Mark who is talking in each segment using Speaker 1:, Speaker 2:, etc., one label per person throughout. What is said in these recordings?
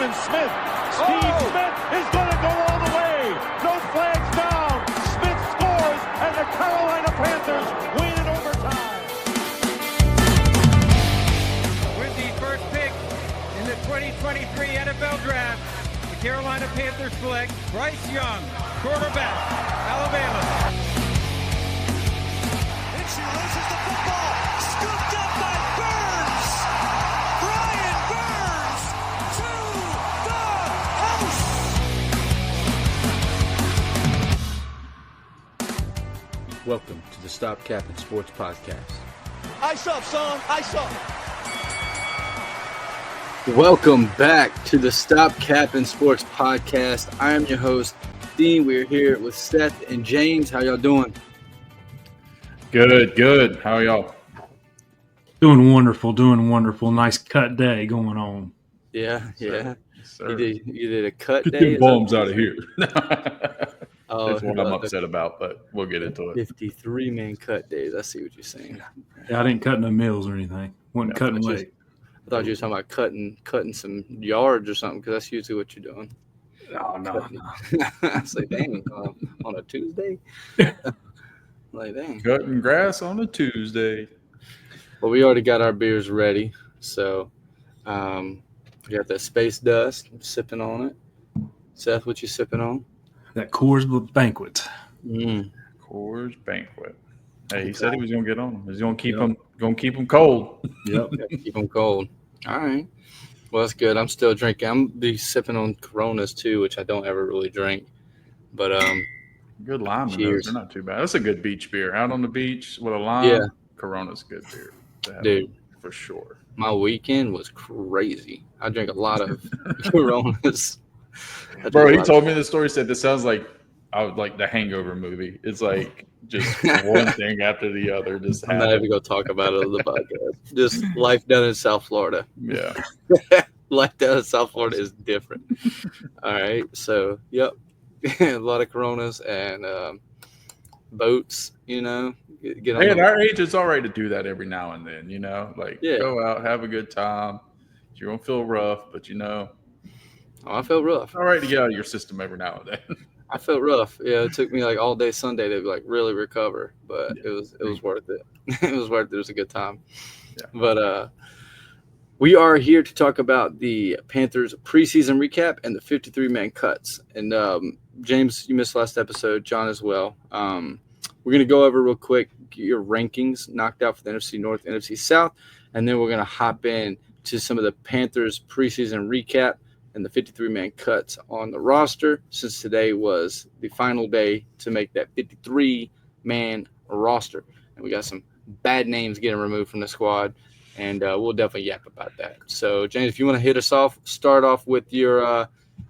Speaker 1: Emmitt Smith. Steve Smith is going to go all the way. No flags down. Smith scores, and the Carolina Panthers win in overtime.
Speaker 2: With the first pick in the 2023 NFL Draft, the Carolina Panthers select Bryce Young, quarterback, Alabama.
Speaker 3: And she loses the football. Scooped up by Burns. Brian Burns to the house.
Speaker 4: Welcome to the Stop Cappin Sports Podcast.
Speaker 3: Ice up, son. Ice up.
Speaker 4: Welcome back to the Stop Cappin Sports Podcast. I am your host, Dean. We're here with Seth and James. How y'all doing?
Speaker 5: Good. How are y'all?
Speaker 6: Doing wonderful. Nice cut day going on.
Speaker 4: Yeah.
Speaker 5: Sir.
Speaker 4: You did a cut
Speaker 5: Get
Speaker 4: day.
Speaker 5: the bombs out of here.
Speaker 4: That's
Speaker 5: what I'm upset about, but we'll get into it.
Speaker 4: 53-man cut days. I see what you're saying.
Speaker 6: Yeah, I didn't cut no meals or anything. Wasn't cutting weight.
Speaker 4: I thought you were talking about cutting some yards or something, because that's usually what you're doing.
Speaker 6: No.
Speaker 4: I was like, dang, on a Tuesday? Like, dang.
Speaker 5: Cutting grass on a Tuesday.
Speaker 4: Well, we already got our beers ready, so we got that Space Dust. I'm sipping on it. Seth, what you sipping on?
Speaker 6: That Coors Banquet.
Speaker 5: Coors Banquet. Hey, he said he was going to get on them. He's going to keep them cold.
Speaker 6: Yep.
Speaker 4: Keep them cold. All right. Well, that's good. I'm still drinking. I'm be sipping on Coronas too, which I don't ever really drink. But
Speaker 5: Good lime in
Speaker 4: cheers.
Speaker 5: those. They're not too bad. That's a good beach beer. Out on the beach with a lime.
Speaker 4: Yeah.
Speaker 5: Corona's good beer.
Speaker 4: Dude,
Speaker 5: for sure.
Speaker 4: my weekend was crazy. I drank a lot of Coronas.
Speaker 5: Bro, he told me the story. Said this sounds like the Hangover movie. It's like just one thing after the other. Just
Speaker 4: I'm not even going to talk about it on the podcast. Just life down in South Florida.
Speaker 5: Yeah.
Speaker 4: Life down in South Florida is different. All right. So, yep. A lot of Coronas and boats, Get on
Speaker 5: Hey, at our age, it's all right to do that every now and then,
Speaker 4: Yeah.
Speaker 5: Go out, have a good time. You're going to feel rough, but
Speaker 4: Oh, I felt rough.
Speaker 5: all right to get out of your system every now and then.
Speaker 4: I felt rough. Yeah, it took me like all day Sunday to really recover, but it was worth it. It was worth it. It was a good time.
Speaker 5: Yeah.
Speaker 4: But we are here to talk about the Panthers preseason recap and the 53-man cuts. And James, you missed last episode. John as well. We're going to go over real quick your rankings knocked out for the NFC North, NFC South, and then we're going to hop in to some of the Panthers preseason recap and the 53-man cuts on the roster, since today was the final day to make that 53-man roster. And we got some bad names getting removed from the squad, and we'll definitely yap about that. So, James, if you want to hit us off, start off with your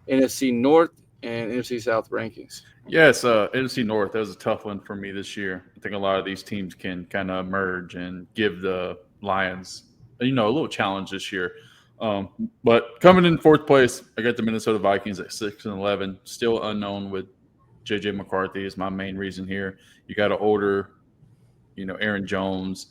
Speaker 4: NFC North and NFC South rankings.
Speaker 5: Yes, NFC North, that was a tough one for me this year. I think a lot of these teams can kind of emerge and give the Lions, a little challenge this year. But coming in fourth place, I got the Minnesota Vikings at 6-11. Still unknown with J.J. McCarthy is my main reason here. You got to order, Aaron Jones,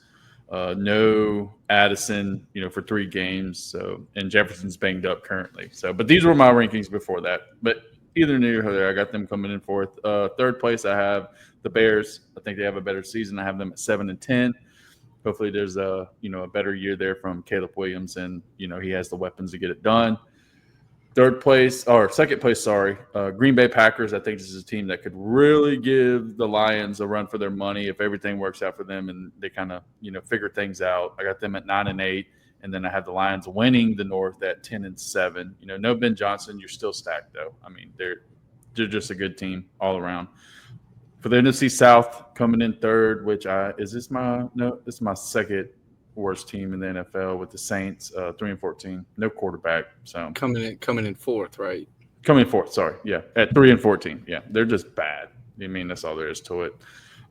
Speaker 5: no Addison, for 3 games. So, and Jefferson's banged up currently. So, but these were my rankings before that. But either near or there, I got them coming in fourth. Third place, I have the Bears. I think they have a better season. I have them at 7-10. Hopefully there's a better year there from Caleb Williams, and he has the weapons to get it done. Second place, Green Bay Packers. I think this is a team that could really give the Lions a run for their money if everything works out for them and they kind of figure things out. I got them at 9-8, and then I have the Lions winning the North at 10-7. No Ben Johnson, you're still stacked though. I mean, they're just a good team all around. For the NFC South, coming in third, this is my second worst team in the NFL with the Saints, 3-14, no quarterback. So
Speaker 4: Coming in fourth, right?
Speaker 5: Coming in fourth, sorry, yeah, at 3-14, yeah, they're just bad. I mean, that's all there is to it.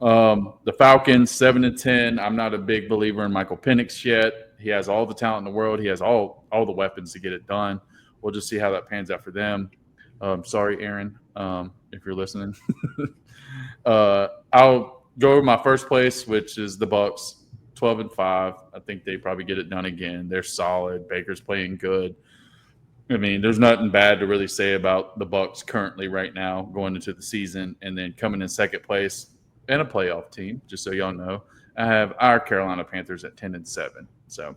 Speaker 5: The Falcons, 7-10. I'm not a big believer in Michael Penix yet. He has all the talent in the world. He has all the weapons to get it done. We'll just see how that pans out for them. Sorry, Aaron, if you're listening. I'll go over my first place, which is the Bucs, 12-5. I think they probably get it done again. They're solid. Baker's playing good. I mean, there's nothing bad to really say about the Bucs currently right now going into the season, and then coming in second place and a playoff team. Just so y'all know, I have our Carolina Panthers at 10-7. So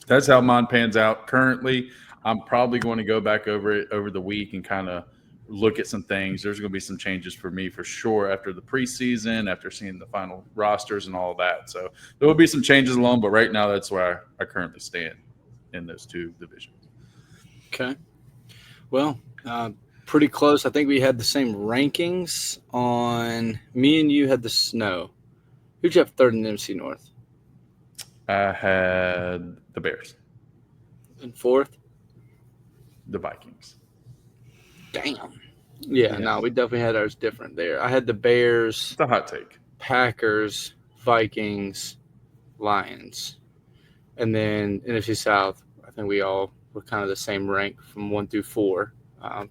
Speaker 5: that's how mine pans out currently. I'm probably going to go back over it over the week and kind of look at some things. There's going to be some changes for me for sure after the preseason, after seeing the final rosters and all of that. So there will be some changes along, but right now that's where I currently stand in those two divisions.
Speaker 4: Okay. Well, pretty close. I think we had the same rankings on – me and you had the snow. Who'd you have third in the NFC North?
Speaker 5: I had the Bears.
Speaker 4: And fourth?
Speaker 5: The Vikings.
Speaker 4: Damn. Yeah, no, we definitely had ours different there. I had the Bears.
Speaker 5: It's a hot take.
Speaker 4: Packers, Vikings, Lions. And then NFC South, I think we all were kind of the same rank from 1 through 4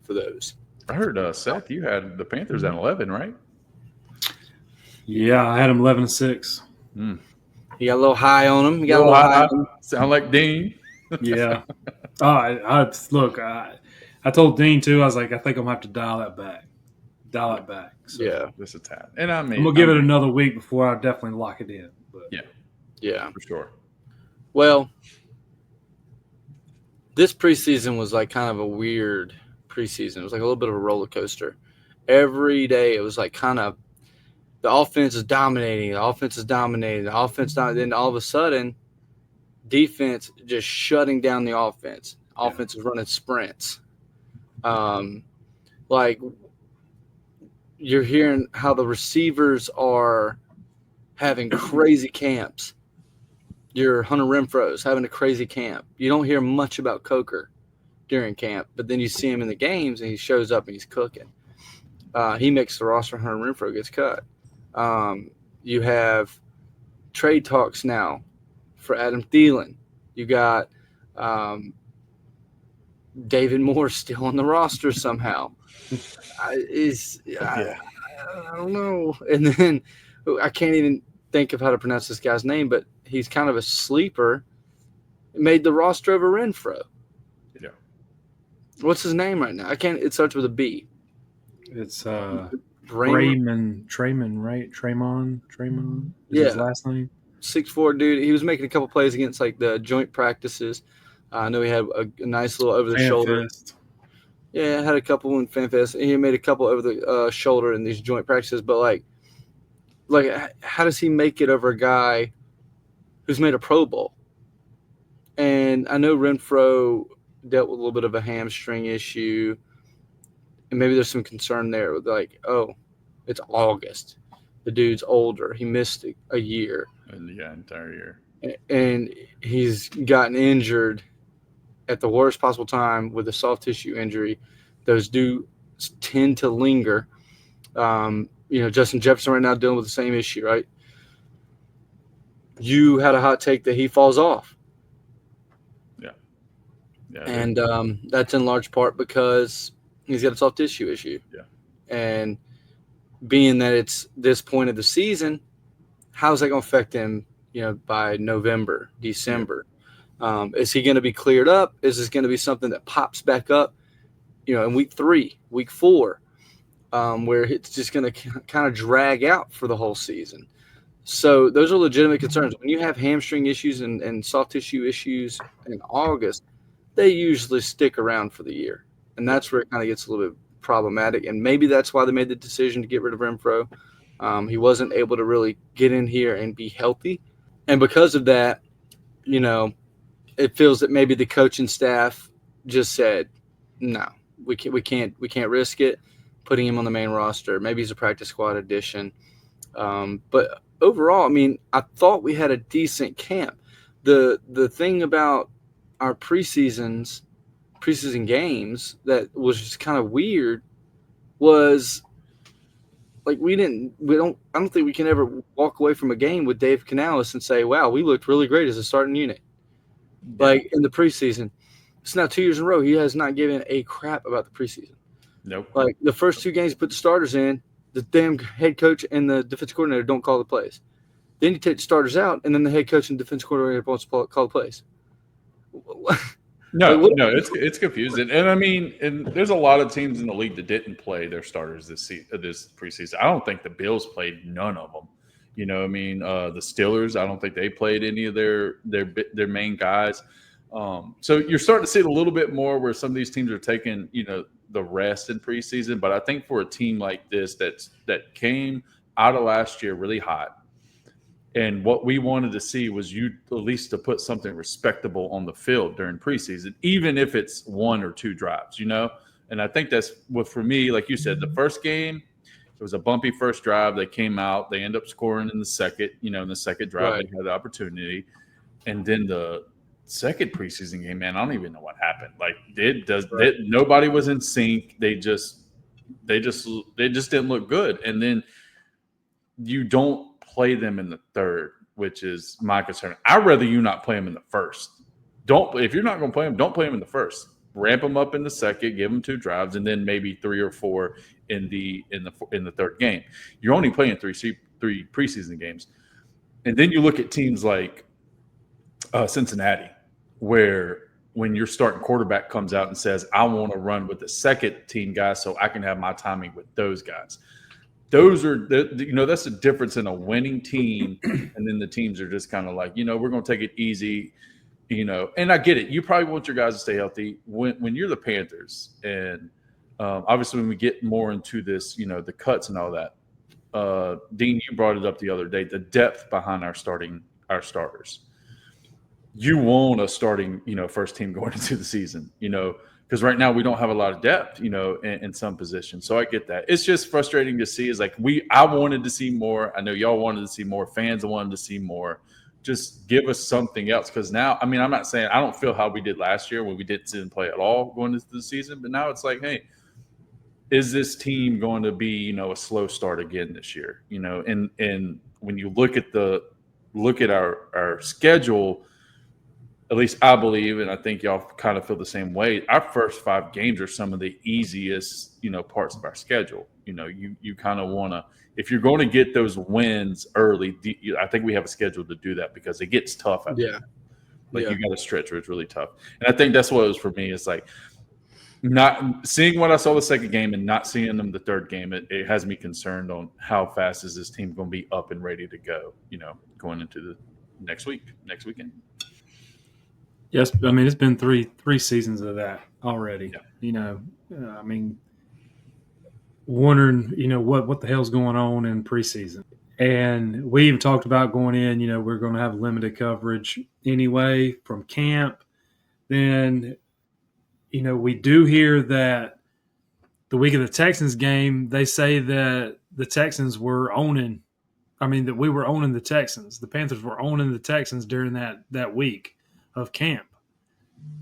Speaker 4: for those.
Speaker 5: I heard, Seth, you had the Panthers at 11, right?
Speaker 6: Yeah, I had them 11-6.
Speaker 4: You got a little high on them. You got a little high on them.
Speaker 5: Sound like Dean.
Speaker 6: Yeah. I told Dean, too, I was like, I think I'm going to have to dial it back. So
Speaker 4: Yeah.
Speaker 5: Just a tad. And I mean,
Speaker 6: I'm going to give it another week before I definitely lock it in. But.
Speaker 4: Yeah.
Speaker 5: For sure.
Speaker 4: Well, this preseason was like kind of a weird preseason. It was like a little bit of a roller coaster. Every day it was like kind of the offense is dominating. Then all of a sudden, defense just shutting down the offense. Offense is running sprints. Like you're hearing how the receivers are having crazy camps. Your Hunter Renfro's having a crazy camp. You don't hear much about Coker during camp, but then you see him in the games and he shows up and he's cooking. He makes the roster. Hunter Renfro gets cut. You have trade talks now for Adam Thielen. You got David Moore still on the roster somehow. I don't know. And then I can't even think of how to pronounce this guy's name, but he's kind of a sleeper. Made the roster over Renfro.
Speaker 5: Yeah.
Speaker 4: What's his name right now? I can't. It starts with a B.
Speaker 6: It's
Speaker 4: Trayman,
Speaker 6: right? Tremon. Is his last name?
Speaker 4: 6'4" dude. He was making a couple plays against like the joint practices. I know he had a nice little over the shoulder. Yeah, had a couple in FanFest. He made a couple over the shoulder in these joint practices. But like, how does he make it over a guy who's made a Pro Bowl? And I know Renfro dealt with a little bit of a hamstring issue, and maybe there's some concern there with like, oh, it's August. The dude's older. He missed a year.
Speaker 5: Entire year.
Speaker 4: And he's gotten injured at the worst possible time with a soft tissue injury. Those do tend to linger. Justin Jefferson right now dealing with the same issue, right? You had a hot take that he falls off.
Speaker 5: Yeah.
Speaker 4: And that's in large part because he's got a soft tissue issue.
Speaker 5: Yeah.
Speaker 4: And being that it's this point of the season, how's that going to affect him, by November, December? Is he going to be cleared up? Is this going to be something that pops back up, in week 3, week 4, where it's just going to kind of drag out for the whole season? So those are legitimate concerns. When you have hamstring issues and soft tissue issues in August, they usually stick around for the year. And that's where it kind of gets a little bit problematic. And maybe that's why they made the decision to get rid of Renfro. He wasn't able to really get in here and be healthy. And because of that, it feels that maybe the coaching staff just said, no, we can't risk it, putting him on the main roster. Maybe he's a practice squad addition. But overall, I mean, I thought we had a decent camp. The thing about our preseason games that was just kind of weird was like I don't think we can ever walk away from a game with Dave Canales and say, wow, we looked really great as a starting unit. Like in the preseason. It's now 2 years in a row. He has not given a crap about the preseason.
Speaker 5: Nope.
Speaker 4: Like the first 2 games, he put the starters in, the damn head coach and the defensive coordinator don't call the plays. Then you take the starters out, and then the head coach and defensive coordinator wants to call the plays.
Speaker 5: It's confusing. And I mean, and there's a lot of teams in the league that didn't play their starters this preseason. I don't think the Bills played none of them. You know, I mean, the Steelers, I don't think they played any of their main guys. So you're starting to see it a little bit more where some of these teams are taking, the rest in preseason. But I think for a team like this that came out of last year really hot, and what we wanted to see was you at least to put something respectable on the field during preseason, even if it's 1 or 2 drives, And I think that's what, for me, like you said, the first game, it was a bumpy first drive. They came out. They end up scoring in the second, in the second drive. Right. They had the opportunity. And then the second preseason game, man, I don't even know what happened. Like, nobody was in sync. They just didn't look good. And then you don't play them in the third, which is my concern. I'd rather you not play them in the first. If you're not going to play them, don't play them in the first. Ramp them up in the second, give them 2 drives, and then maybe 3 or 4 in the third game. You're only playing three preseason games, and then you look at teams like Cincinnati, where when your starting quarterback comes out and says, "I want to run with the second team guys so I can have my timing with those guys." Those are that's the difference in a winning team, and then the teams are just kind of like, we're going to take it easy. And I get it. You probably want your guys to stay healthy when you're the Panthers. And obviously when we get more into this, the cuts and all that, Dean, you brought it up the other day, the depth behind our starters. You want a starting, first team going into the season, because right now we don't have a lot of depth, in some positions. So I get that. It's just frustrating to see. Is like I wanted to see more. I know y'all wanted to see more. Fans wanted to see more. Just give us something else, because now, I mean, I'm not saying I don't feel how we did last year when we didn't play at all going into the season, but now it's like, hey, is this team going to be, a slow start again this year? And when you look at our schedule, at least I believe, and I think y'all kind of feel the same way, our first 5 games are some of the easiest, parts of our schedule. You kind of want to, if you're going to get those wins early, I think we have a schedule to do that, because it gets tough. You got to stretch where it's really tough. And I think that's what it was for me. It's like not seeing what I saw the second game and not seeing them the third game. It has me concerned on how fast is this team going to be up and ready to go, going into the next weekend.
Speaker 6: Yes, I mean, it's been three seasons of that already.
Speaker 5: Yeah.
Speaker 6: I mean, wondering, what the hell's going on in preseason. And we even talked about going in, we're going to have limited coverage anyway from camp. Then, we do hear that the week of the Texans game, they say that the Texans were owning – that we were owning the Texans. The Panthers were owning the Texans during that week of camp.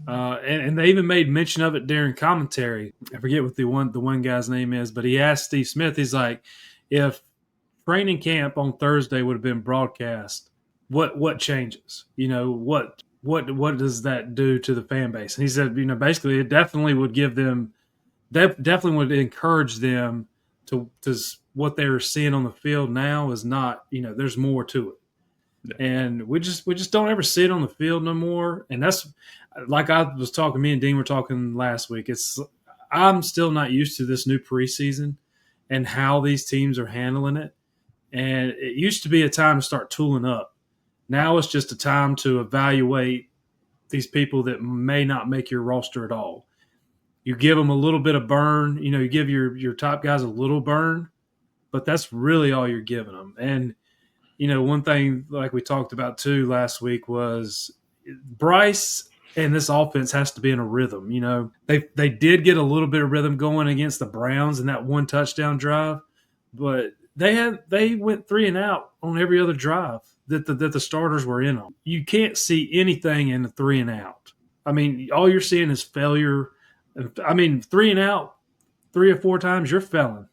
Speaker 6: And they even made mention of it during commentary. I forget what the one guy's name is, but he asked Steve Smith, he's like, if training camp on Thursday would have been broadcast, what changes? What does that do to the fan base? And he said, basically it definitely would give them – definitely would encourage them to what they're seeing on the field now is not, there's more to it. Yeah. And we just don't ever see it on the field no more. And that's like I was talking, me and Dean were talking last week. I'm still not used to this new preseason and how these teams are handling it. And it used to be a time to start tooling up. Now it's just a time to evaluate these people that may not make your roster at all. You give them a little bit of burn, you give your top guys a little burn, but that's really all you're giving them. And one thing like we talked about too last week was Bryce and this offense has to be in a rhythm. They did get a little bit of rhythm going against the Browns in that 1 touchdown drive, but they went 3 and out on every other drive that the starters were in on. You can't see anything in the 3 and out. All you're seeing is failure. 3 and out 3 or 4 times, you're failing.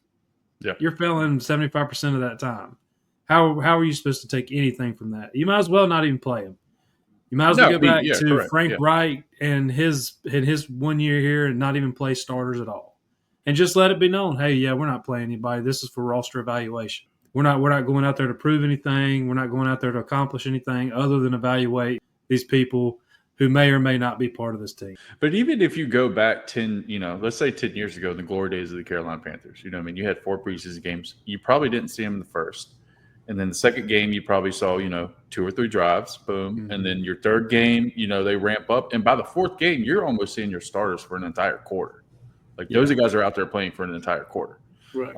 Speaker 5: Yeah.
Speaker 6: You're failing 75% of that time. How are you supposed to take anything from that? You might as well not even play him. You might as well go back to correct. Frank Wright and his 1 year here and not even play starters at all. And just let it be known, hey, we're not playing anybody. This is for roster evaluation. We're not going out there to prove anything. We're not going out there to accomplish anything other than evaluate these people who may or may not be part of this team.
Speaker 5: But even if you go back 10, let's say 10 years ago, in the glory days of the Carolina Panthers, you had 4 preseason games. You probably didn't see them in the first. And then the second game, you probably saw, 2 or 3 drives, boom. Mm-hmm. And then your third game, they ramp up. And by the fourth game, you're almost seeing your starters for an entire quarter. Like those guys are out there playing for an entire quarter.
Speaker 4: Right.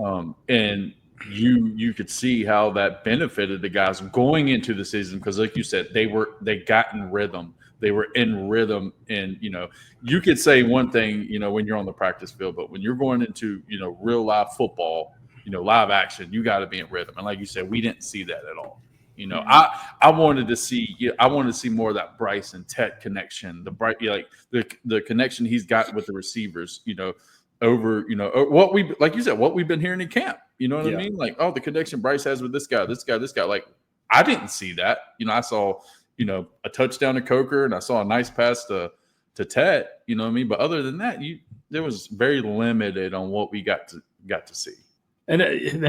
Speaker 5: And you could see how that benefited the guys going into the season because, like you said, they got in rhythm. They were in rhythm, and you could say one thing, when you're on the practice field, but when you're going into real live football, live action, you got to be in rhythm. And like you said, we didn't see that at all. I wanted to see more of that Bryce and Tet connection, the connection he's got with the receivers, over what we've been hearing in camp. You know what I mean? Like, oh, the connection Bryce has with this guy. Like, I didn't see that. I saw a touchdown to Coker, and I saw a nice pass to Tet. You know what I mean? But other than that, there was very limited on what we got to see.
Speaker 6: And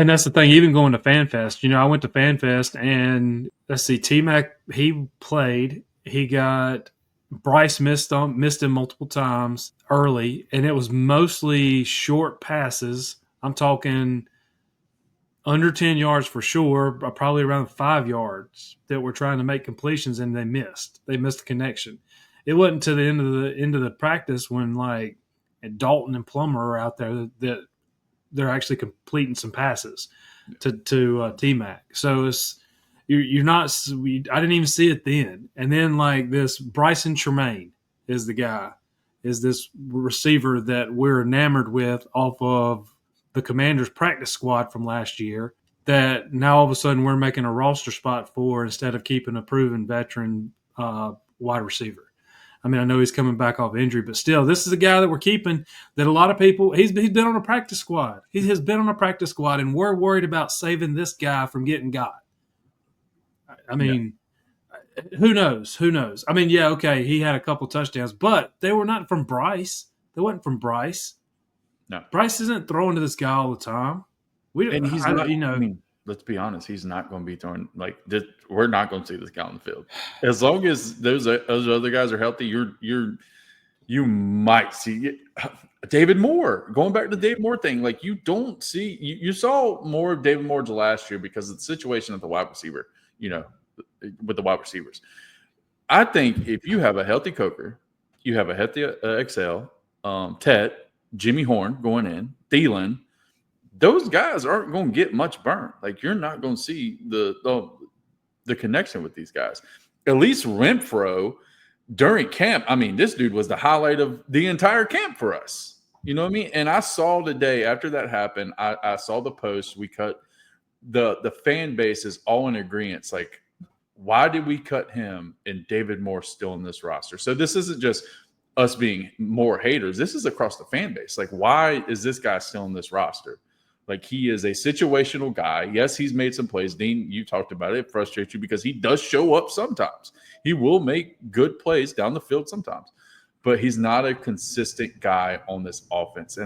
Speaker 6: that's the thing. Even going to FanFest, I went to FanFest, and let's see, T-Mac, he played. He got Bryce missed him multiple times early, and it was mostly short passes. I'm talking under 10 yards for sure, probably around 5 yards that were trying to make completions, and they missed. They missed the connection. It wasn't to the end of the practice when like Dalton and Plummer are out there that they're actually completing some passes to T-Mac. So you're not. I didn't even see it then. And then like this Bryson Tremaine is the guy, is this receiver that we're enamored with off of the Commanders practice squad from last year, that now all of a sudden we're making a roster spot for instead of keeping a proven veteran wide receiver. I mean, I know he's coming back off injury, but still, this is a guy that we're keeping that a lot of people – he's been on a practice squad. He has been on a practice squad, and we're worried about saving this guy from getting got. I mean, who knows? Who knows? I mean, yeah, okay, he had a couple touchdowns, but they were not from Bryce. They weren't from Bryce.
Speaker 5: No.
Speaker 6: Bryce isn't throwing to this guy all the time.
Speaker 5: He's not, I mean, let's be honest, he's not going to be throwing like this. We're not going to see this guy on the field. As long as those other guys are healthy, you might see David Moore. Going back to the David Moore thing, like you don't see you saw more of David Moore last year because of the situation at the wide receiver, with the wide receivers. I think if you have a healthy Coker, you have a healthy XL, Tet, Jimmy Horn going in, Thielen, those guys aren't going to get much burn. Like you're not going to see the connection with these guys. At least Renfro during camp, I mean, this dude was the highlight of the entire camp for us. You know what I mean? And I saw today after that happened, I saw the post we cut. The fan base is all in agreement. Like, why did we cut him and David Moore still in this roster? So this isn't just us being more haters. This is across the fan base. Like, why is this guy still in this roster? Like, he is a situational guy. Yes, he's made some plays. Dean, you talked about it. It frustrates you because he does show up sometimes. He will make good plays down the field sometimes, but he's not a consistent guy on this offense.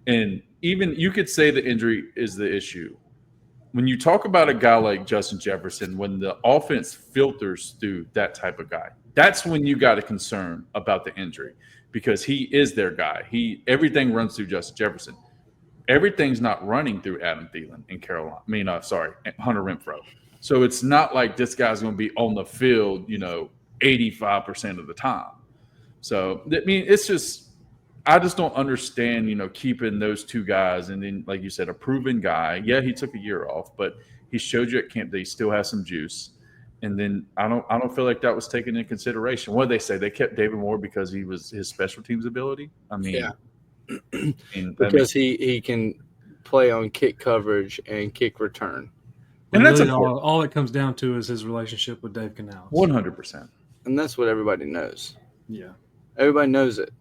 Speaker 5: And even you could say the injury is the issue. When you talk about a guy like Justin Jefferson, when the offense filters through that type of guy, that's when you got a concern about the injury because he is their guy. Everything runs through Justin Jefferson. Everything's not running through Adam Thielen in Carolina. Hunter Renfro. So it's not like this guy's going to be on the field, 85% of the time. So, I mean, it's just – I just don't understand, keeping those two guys. And then, like you said, a proven guy. Yeah, he took a year off, but he showed you at camp that he still has some juice. And then I don't feel like that was taken into consideration. What did they say? They kept David Moore because he was his special teams ability? I mean – yeah.
Speaker 4: Because he can play on kick coverage and kick return.
Speaker 6: And that's really all it comes down to is his relationship with Dave Canales.
Speaker 5: 100%.
Speaker 4: And that's what everybody knows.
Speaker 6: Yeah.
Speaker 4: Everybody knows it.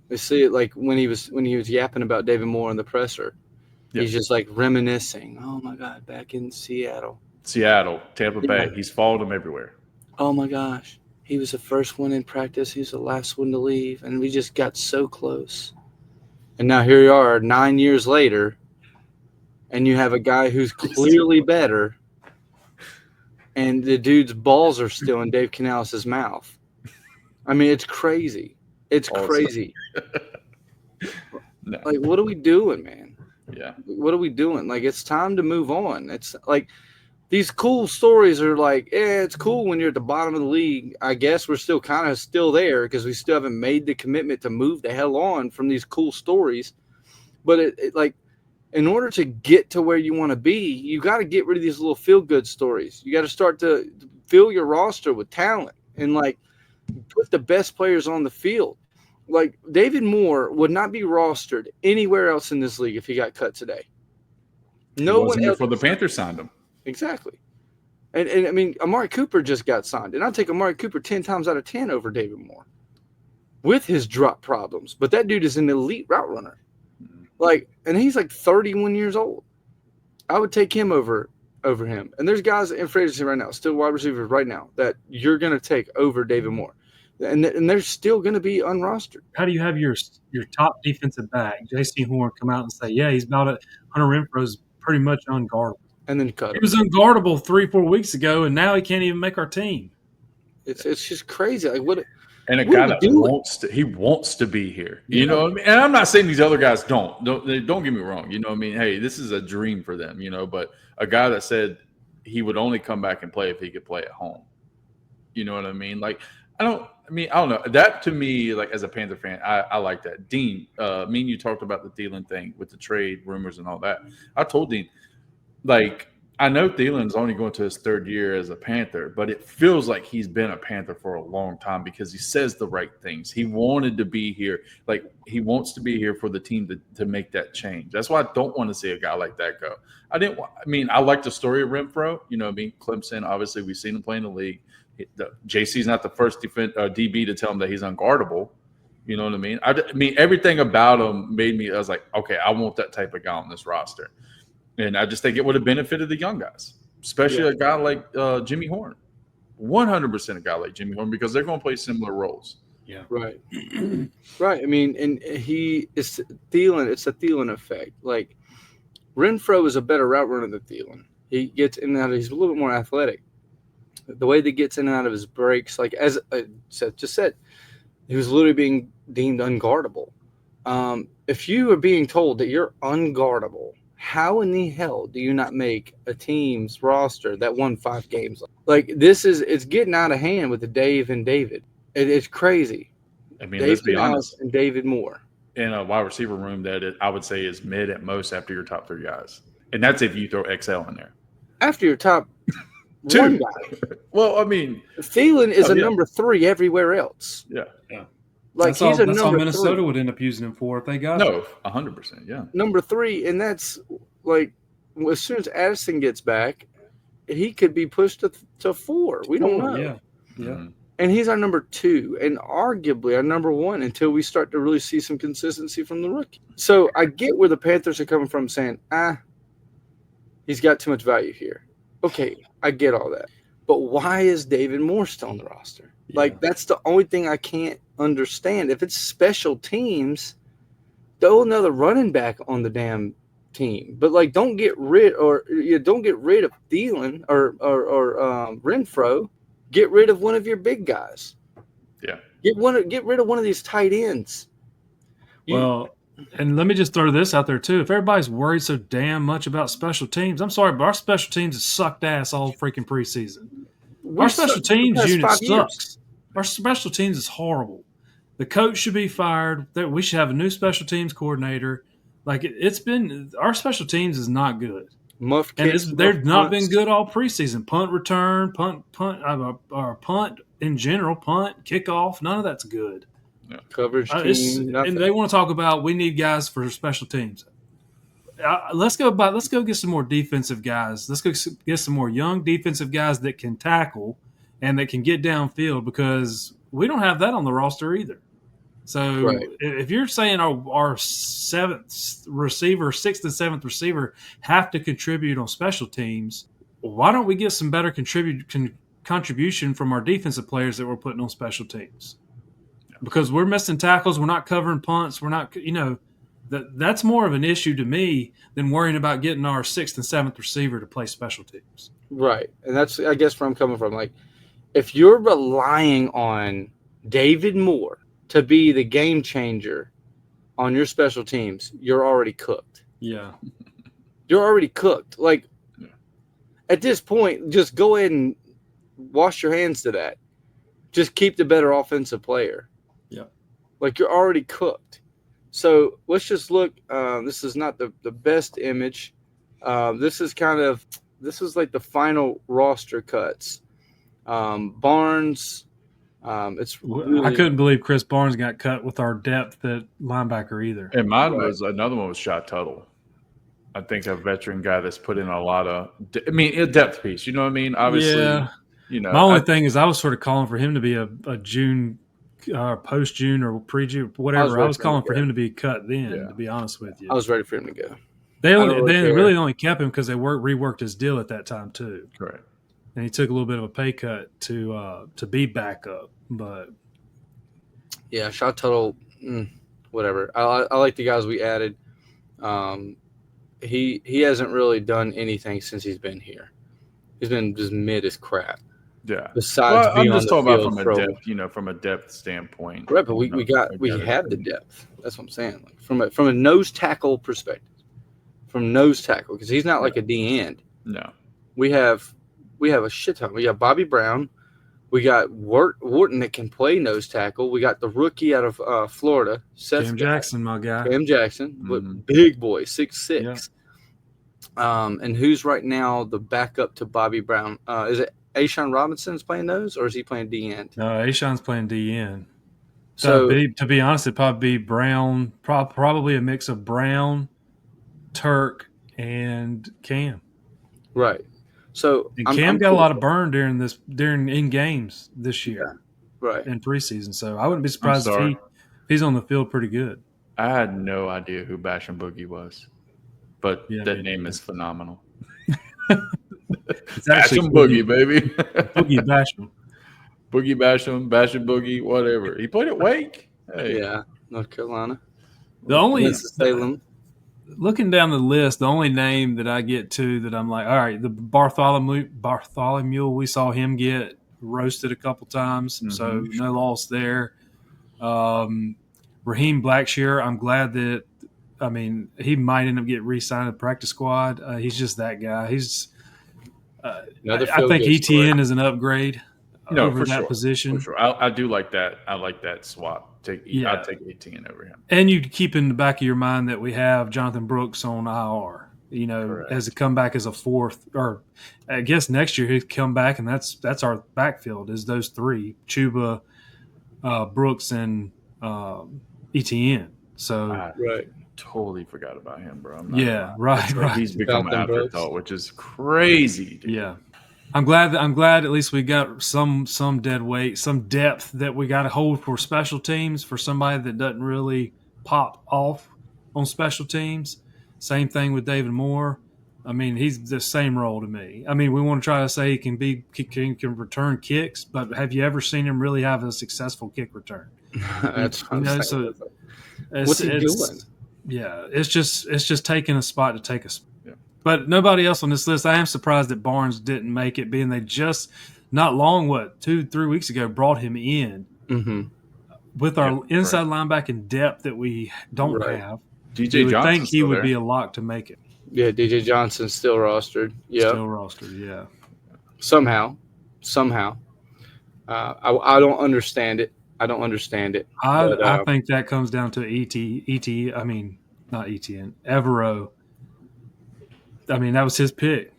Speaker 4: They see it like when he was yapping about David Moore in the presser. Yep. He's just like reminiscing. Oh my God, back in Seattle,
Speaker 5: Tampa Bay. He's followed him everywhere.
Speaker 4: Oh my gosh. He was the first one in practice. He was the last one to leave. And we just got so close. And now here you are 9 years later, and you have a guy who's clearly better, and the dude's balls are still in Dave Canales' mouth. I mean, it's crazy. It's
Speaker 5: Awesome.
Speaker 4: crazy.
Speaker 5: No.
Speaker 4: Like, what are we doing, man?
Speaker 5: Yeah.
Speaker 4: What are we doing? Like, it's time to move on. It's like these cool stories are like, it's cool when you're at the bottom of the league. I guess we're still kind of still there because we still haven't made the commitment to move the hell on from these cool stories. But it like, in order to get to where you want to be, you got to get rid of these little feel-good stories. You got to start to fill your roster with talent and like put the best players on the field. Like David Moore would not be rostered anywhere else in this league if he got cut today. No one else
Speaker 5: before the Panthers signed him.
Speaker 4: Exactly. And I mean, Amari Cooper just got signed, and I'll take Amari Cooper 10 times out of 10 over David Moore with his drop problems. But that dude is an elite route runner. Like, and he's like 31 years old. I would take him over him. And there's guys in free agency right now, still wide receivers right now, that you're going to take over David Moore. And they're still going to be unrostered.
Speaker 6: How do you have your top defensive back, J.C. Horn, come out and say, yeah, he's about it. Hunter Renfro's pretty much unguardable.
Speaker 4: And then cut him.
Speaker 6: He was unguardable 3-4 weeks ago, and now he can't even make our team.
Speaker 4: It's just crazy. Like what?
Speaker 5: And a guy that wants to be here. You know what I mean? And I'm not saying these other guys don't get me wrong. You know what I mean? Hey, this is a dream for them, you know, but a guy that said he would only come back and play if he could play at home. You know what I mean? Like, I don't know. That to me, like as a Panther fan, I like that. Dean, me and you talked about the Thielen thing with the trade rumors and all that. I told Dean, like, I know Thielen's only going to his third year as a Panther, but it feels like he's been a Panther for a long time because he says the right things. He wanted to be here. Like, he wants to be here for the team to make that change. That's why I don't want to see a guy like that go. I like the story of Renfro. You know what I mean? Clemson, obviously, we've seen him play in the league. JC's not the first DB to tell him that he's unguardable. You know what I mean? I mean, everything about him made me – I was like, okay, I want that type of guy on this roster. And I just think it would have benefited the young guys, especially a guy like Jimmy Horn. 100% a guy like Jimmy Horn because they're going to play similar roles.
Speaker 6: Yeah.
Speaker 4: Right. Right. I mean, and it's Thielen. It's a Thielen effect. Like, Renfro is a better route runner than Thielen. He gets in and out. He's a little bit more athletic. The way that gets in and out of his breaks, like as Seth just said, he was literally being deemed unguardable. If you are being told that you're unguardable, how in the hell do you not make a team's roster that won 5 games? Like, it's getting out of hand with the Dave and David. It's crazy.
Speaker 5: I mean,
Speaker 4: Dave
Speaker 5: let's be honest.
Speaker 4: And David Moore.
Speaker 5: In a wide receiver room that I would say is mid at most after your top 3 guys. And that's if you throw XL in there.
Speaker 4: After your top
Speaker 5: 2
Speaker 4: one guy.
Speaker 5: Well, I mean.
Speaker 4: Thielen is number 3 everywhere else.
Speaker 5: Yeah.
Speaker 4: Like,
Speaker 6: that's
Speaker 4: he's
Speaker 6: all
Speaker 4: number
Speaker 6: Minnesota
Speaker 4: 3.
Speaker 6: would end up using him for if they got him.
Speaker 5: No, 100%, yeah.
Speaker 4: Number 3, and that's like as soon as Addison gets back, he could be pushed to 4. We don't know.
Speaker 6: Yeah.
Speaker 5: Mm-hmm.
Speaker 4: And he's our number 2 and arguably our number 1 until we start to really see some consistency from the rookie. So I get where the Panthers are coming from saying, he's got too much value here. Okay, I get all that. But why is David Moore still on the roster? Yeah. Like, that's the only thing I can't understand. If it's special teams, throw another running back on the damn team. But, like, don't get rid of Thielen or Renfro. Get rid of one of your big guys.
Speaker 5: Yeah.
Speaker 4: Get rid of one of these tight ends.
Speaker 6: And let me just throw this out there too. If everybody's worried so damn much about special teams, I'm sorry, but our special teams has sucked ass all freaking preseason. Our special teams unit sucks. Our special teams is horrible. The coach should be fired. We should have a new special teams coordinator. Like, it's been – our special teams is not good. They've not been good all preseason. Punt return, punt in general, punt, kickoff, none of that's good.
Speaker 5: Yeah.
Speaker 4: Coverage team,
Speaker 6: and they want to talk about we need guys for special teams. Let's go get some more defensive guys. Let's go get some more young defensive guys that can tackle and that can get downfield because we don't have that on the roster either. So if you're saying our 7th receiver, 6th and 7th receiver have to contribute on special teams, why don't we get some better contribution from our defensive players that we're putting on special teams? Because we're missing tackles, we're not covering punts, we're not, that's more of an issue to me than worrying about getting our 6th and 7th receiver to play special teams.
Speaker 4: Right. And that's, I guess, where I'm coming from. Like, if you're relying on David Moore to be the game changer on your special teams, you're already cooked.
Speaker 6: Yeah.
Speaker 4: You're already cooked. Like, at this point, just go ahead and wash your hands to that. Just keep the better offensive player.
Speaker 6: Yeah.
Speaker 4: Like, you're already cooked. So let's just look. This is not the best image. This is like the final roster cuts. Barnes. It's really,
Speaker 6: I couldn't believe Chris Barnes got cut with our depth at linebacker either.
Speaker 5: And mine was another one was Shot Tuttle. I think a veteran guy that's put in a lot of a depth piece. You know what I mean? Obviously,
Speaker 6: Yeah.
Speaker 5: you know.
Speaker 6: My only thing is I was sort of calling for him to be a June, post-June or pre-June, whatever. I was calling for him to be cut then, to be honest with you.
Speaker 4: I was ready for him to go.
Speaker 6: They really only kept him because they reworked his deal at that time too.
Speaker 5: Correct.
Speaker 6: And he took a little bit of a pay cut to be backup. But
Speaker 4: yeah, Shot Tuttle, whatever. I like the guys we added. He hasn't really done anything since he's been here. He's been just mid as crap.
Speaker 5: Yeah.
Speaker 4: Besides being
Speaker 5: I'm just
Speaker 4: on
Speaker 5: talking
Speaker 4: the
Speaker 5: about
Speaker 4: field
Speaker 5: from a depth standpoint.
Speaker 4: right, but we have the depth. That's what I'm saying. Like from a nose tackle perspective, from nose tackle, because he's not like a D end.
Speaker 5: No.
Speaker 4: We have a shit ton. We got Bobby Brown. We got Wharton that can play nose tackle. We got the rookie out of Florida, Seth
Speaker 6: Cam Jackson, my guy.
Speaker 4: Cam Jackson, big boy, 6'6". Yeah. And who's right now the backup to Bobby Brown? Is it Ashawn Robinson's playing nose, or is he playing D end?
Speaker 6: No, Ashawn's playing D end.
Speaker 4: So
Speaker 6: to be honest, it'd probably be Brown, probably a mix of Brown, Turk, and Cam.
Speaker 4: Right. So
Speaker 6: Cam got a lot of burn during in games this year,
Speaker 4: right,
Speaker 6: in preseason. So I wouldn't be surprised if he's on the field pretty good.
Speaker 5: I had no idea who Basham Boogie was, but that name is phenomenal.
Speaker 6: It's actually
Speaker 5: Basham Boogie, baby.
Speaker 6: Boogie Basham.
Speaker 5: Boogie Basham, Basham Boogie, whatever. He played at Wake. Hey.
Speaker 4: Yeah, North Carolina.
Speaker 6: The only
Speaker 4: Salem.
Speaker 6: Looking down the list, the only name that I get to that I'm like, all right, the Bartholomew, we saw him get roasted a couple times, so no loss there. Raheem Blackshear, I'm glad that, he might end up getting re-signed to the practice squad. He's just that guy. He's I think ETN is an upgrade over that position.
Speaker 5: For sure. I do like that. I like that swap. I'll take 18 over him.
Speaker 6: And you keep in the back of your mind that we have Jonathan Brooks on IR, as a comeback as a fourth, or I guess next year he'd come back, and that's our backfield is those three, Chuba, Brooks, and ETN. So
Speaker 5: right. Totally forgot about him, bro.
Speaker 6: Right.
Speaker 5: He's become an afterthought, which is crazy, dude.
Speaker 6: Yeah. I'm glad at least we got some dead weight, some depth that we got to hold for special teams for somebody that doesn't really pop off on special teams. Same thing with David Moore. He's the same role to me. We want to try to say he can return kicks, but have you ever seen him really have a successful kick return?
Speaker 4: That's
Speaker 6: so
Speaker 4: what's he doing?
Speaker 6: Yeah, it's just taking a spot to take a spot. But nobody else on this list. I am surprised that Barnes didn't make it, being they just not long, 2-3 weeks ago, brought him in with our inside linebacking depth that we don't have.
Speaker 5: DJ Johnson.
Speaker 6: I think he would be a lock to make it.
Speaker 4: Yeah, DJ Johnson's still rostered. Yeah,
Speaker 6: still rostered. Yeah.
Speaker 4: Somehow, I don't understand it.
Speaker 6: I think that comes down to not ETN, Evero. That was his pick.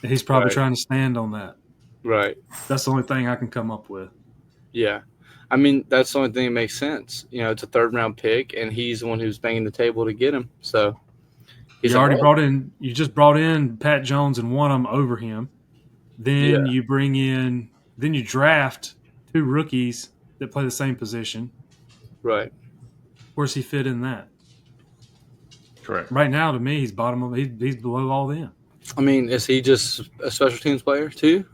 Speaker 6: He's probably trying to stand on that.
Speaker 4: Right.
Speaker 6: That's the only thing I can come up with.
Speaker 4: Yeah. That's the only thing that makes sense. It's a third-round pick, and he's the one who's banging the table to get him. So you just brought in Pat Jones and won him over him. Then you you draft 2 rookies that play the same position. Right.
Speaker 6: Where's he fit in that?
Speaker 5: Correct.
Speaker 6: Right now, to me, he's he's below all them.
Speaker 4: Is he just a special teams player too?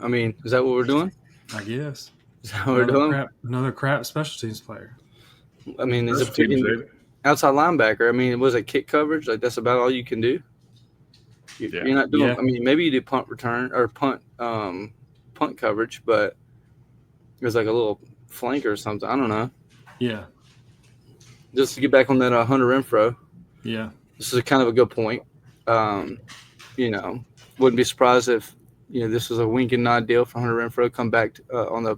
Speaker 4: Is that what we're doing?
Speaker 6: I guess.
Speaker 4: Is that what we're doing?
Speaker 6: Another crap special teams player.
Speaker 4: He's a freaking outside linebacker. Was it kick coverage? Like, that's about all you can do? You're not doing maybe you do punt return or punt coverage, but there's like a little flanker or something. I don't know.
Speaker 6: Yeah.
Speaker 4: Just to get back on that Hunter Renfrow.
Speaker 6: Yeah.
Speaker 4: This is kind of a good point. Wouldn't be surprised if this was a wink and nod deal for Hunter Renfrow. Come back on the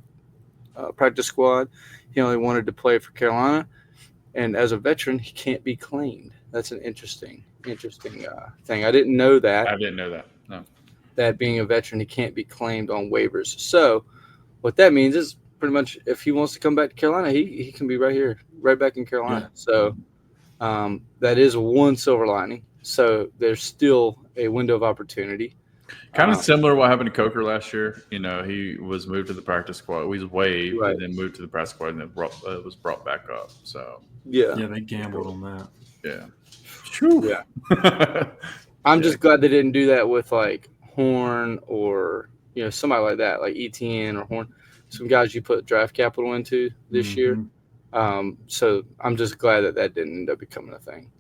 Speaker 4: practice squad. He only wanted to play for Carolina, and as a veteran, he can't be claimed. That's an interesting thing. I didn't know that.
Speaker 5: I didn't know that. No.
Speaker 4: That being a veteran, he can't be claimed on waivers. So what that means is pretty much if he wants to come back to Carolina, he can be right here, right back in Carolina. Yeah. So that is one silver lining. So there's still a window of opportunity.
Speaker 5: Kind of similar to what happened to Coker last year. He was moved to the practice squad. He was waived and then moved to the practice squad and then was brought back up. So
Speaker 6: yeah, they gambled on that.
Speaker 5: Yeah.
Speaker 4: Whew. Yeah. I'm just glad they didn't do that with like Horn or somebody like that, like ETN or Horn, some guys you put draft capital into this year. So I'm just glad that didn't end up becoming a thing.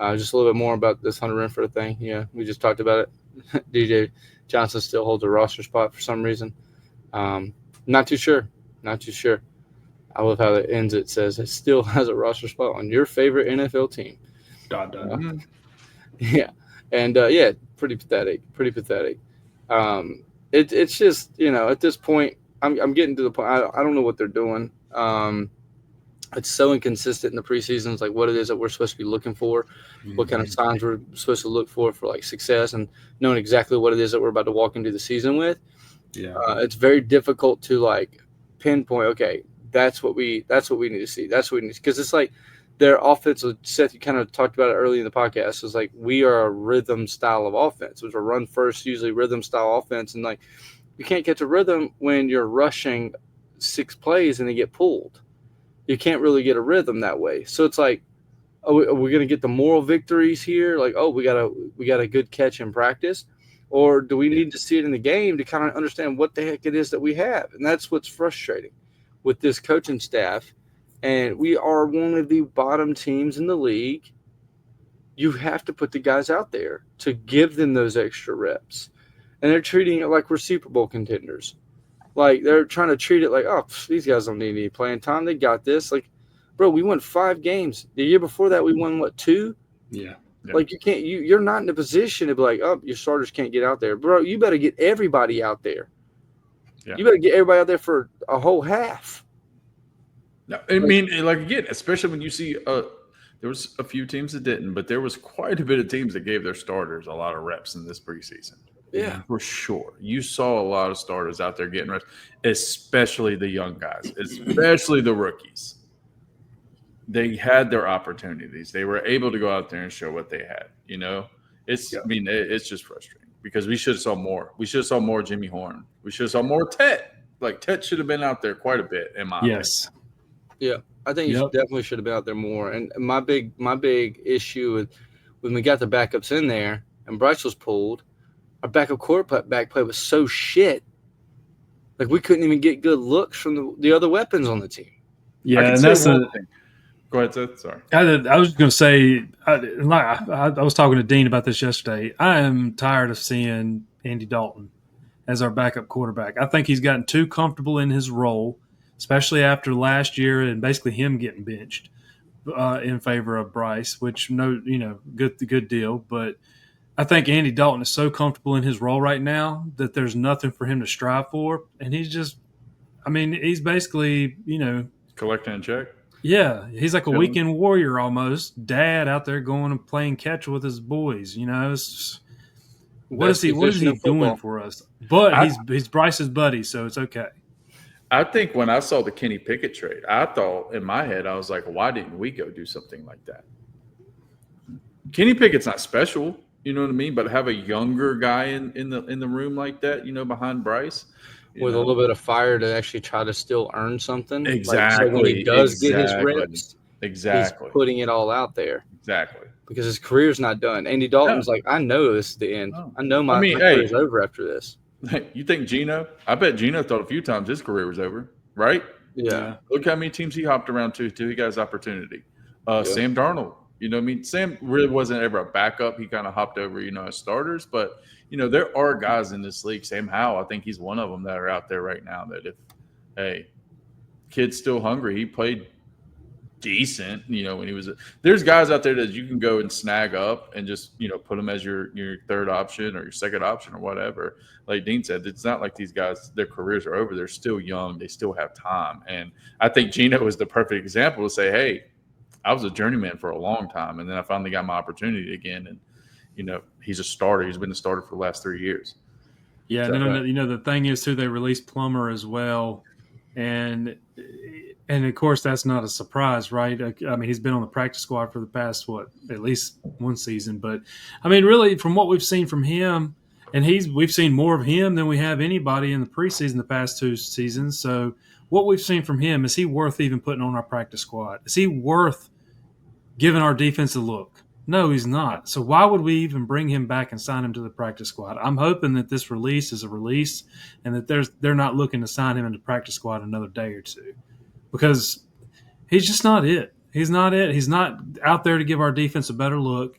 Speaker 4: Just a little bit more about this Hunter Renfrow thing. Yeah, we just talked about it. DJ Johnson still holds a roster spot for some reason. Not too sure. I love how it ends. It says it still has a roster spot on your favorite NFL team. Yeah. And, pretty pathetic. It's just, at this point, I'm getting to the point. I don't know what they're doing. It's so inconsistent in the preseason. It's like what it is that we're supposed to be looking for, what kind of signs we're supposed to look for like success, and knowing exactly what it is that we're about to walk into the season with. Yeah, it's very difficult to like pinpoint. Okay, that's what we need to see. That's what we need, because it's like their offense. Seth, you kind of talked about it early in the podcast. It's like we are a rhythm style of offense. It's a run first, usually rhythm style offense, and like you can't catch a rhythm when you're rushing 6 plays and they get pulled. You can't really get a rhythm that way. So it's like, are we going to get the moral victories here? Like, we got a good catch in practice, or do we need to see it in the game to kind of understand what the heck it is that we have? And that's what's frustrating with this coaching staff. And we are one of the bottom teams in the league. You have to put the guys out there to give them those extra reps. And they're treating it like we're Super Bowl contenders. Like, they're trying to treat it like, these guys don't need any playing time. They got this. Like, bro, we won 5 games. The year before that, we won, 2?
Speaker 6: Yeah.
Speaker 4: Like, you're not in a position to be like, your starters can't get out there. Bro, you better get everybody out there. Yeah. You better get everybody out there for a whole half.
Speaker 5: No, I mean, like, again, especially when you see there was a few teams that didn't, but there was quite a bit of teams that gave their starters a lot of reps in this preseason.
Speaker 4: Yeah,
Speaker 5: for sure. You saw a lot of starters out there getting reps, especially the young guys, especially the rookies. They had their opportunities. They were able to go out there and show what they had. I mean, it's just frustrating because we should have saw more. We should have saw more Jimmy Horn. We should have saw more Tet. Like, Tet should have been out there quite a bit in my opinion.
Speaker 4: Yeah, I think he definitely should have been out there more. And my big issue with when we got the backups in there and Bryce was pulled, our backup quarterback play was so shit. Like, we couldn't even get good looks from the other weapons on the team.
Speaker 6: Yeah, and that's the thing.
Speaker 5: Go ahead, Seth. Sorry.
Speaker 6: I was going to say, I was talking to Dean about this yesterday. I am tired of seeing Andy Dalton as our backup quarterback. I think he's gotten too comfortable in his role, especially after last year and basically him getting benched in favor of Bryce, which good deal. But I think Andy Dalton is so comfortable in his role right now that there's nothing for him to strive for, and he's basically
Speaker 5: collecting a check.
Speaker 6: Yeah, he's like a weekend warrior almost. Dad out there going and playing catch with his boys. What is he doing for us? But he's Bryce's buddy, so it's okay.
Speaker 5: I think when I saw the Kenny Pickett trade, I thought in my head, I was like, why didn't we go do something like that? Kenny Pickett's not special, you know what I mean? But have a younger guy in the room like that, behind Bryce.
Speaker 4: With a little bit of fire to actually try to still earn something.
Speaker 5: Exactly.
Speaker 4: So when he does get his reps, he's putting it all out there.
Speaker 5: Exactly.
Speaker 4: Because his career's not done. Andy Dalton's like, I know this is the end. I know my career's over after this.
Speaker 5: You think Geno? I bet Geno thought a few times his career was over, right?
Speaker 4: Yeah.
Speaker 5: Look how many teams he hopped around to till he got his opportunity. Sam Darnold. Sam really wasn't ever a backup. He kind of hopped over, as starters. But, there are guys in this league. Sam Howell, I think he's one of them that are out there right now that kid's still hungry. He played decent, when he was – there's guys out there that you can go and snag up and just, put them as your third option or your second option or whatever. Like Dean said, it's not like these guys, their careers are over. They're still young. They still have time. And I think Geno is the perfect example to say, hey, I was a journeyman for a long time, and then I finally got my opportunity again. And, he's a starter. He's been a starter for the last 3 years.
Speaker 6: Yeah,
Speaker 5: So,
Speaker 6: the thing is, too, they released Plummer as well. And of course, that's not a surprise, right? I mean, he's been on the practice squad for the past, at least one season. But, I mean, really, from what we've seen from him, and we've seen more of him than we have anybody in the preseason the past 2 seasons. So what we've seen from him, is he worth even putting on our practice squad? Is he worth giving our defense a look? No, he's not. So why would we even bring him back and sign him to the practice squad? I'm hoping that this release is a release and that they're not looking to sign him into practice squad another day or two, because he's just not it. He's not it. He's not out there to give our defense a better look.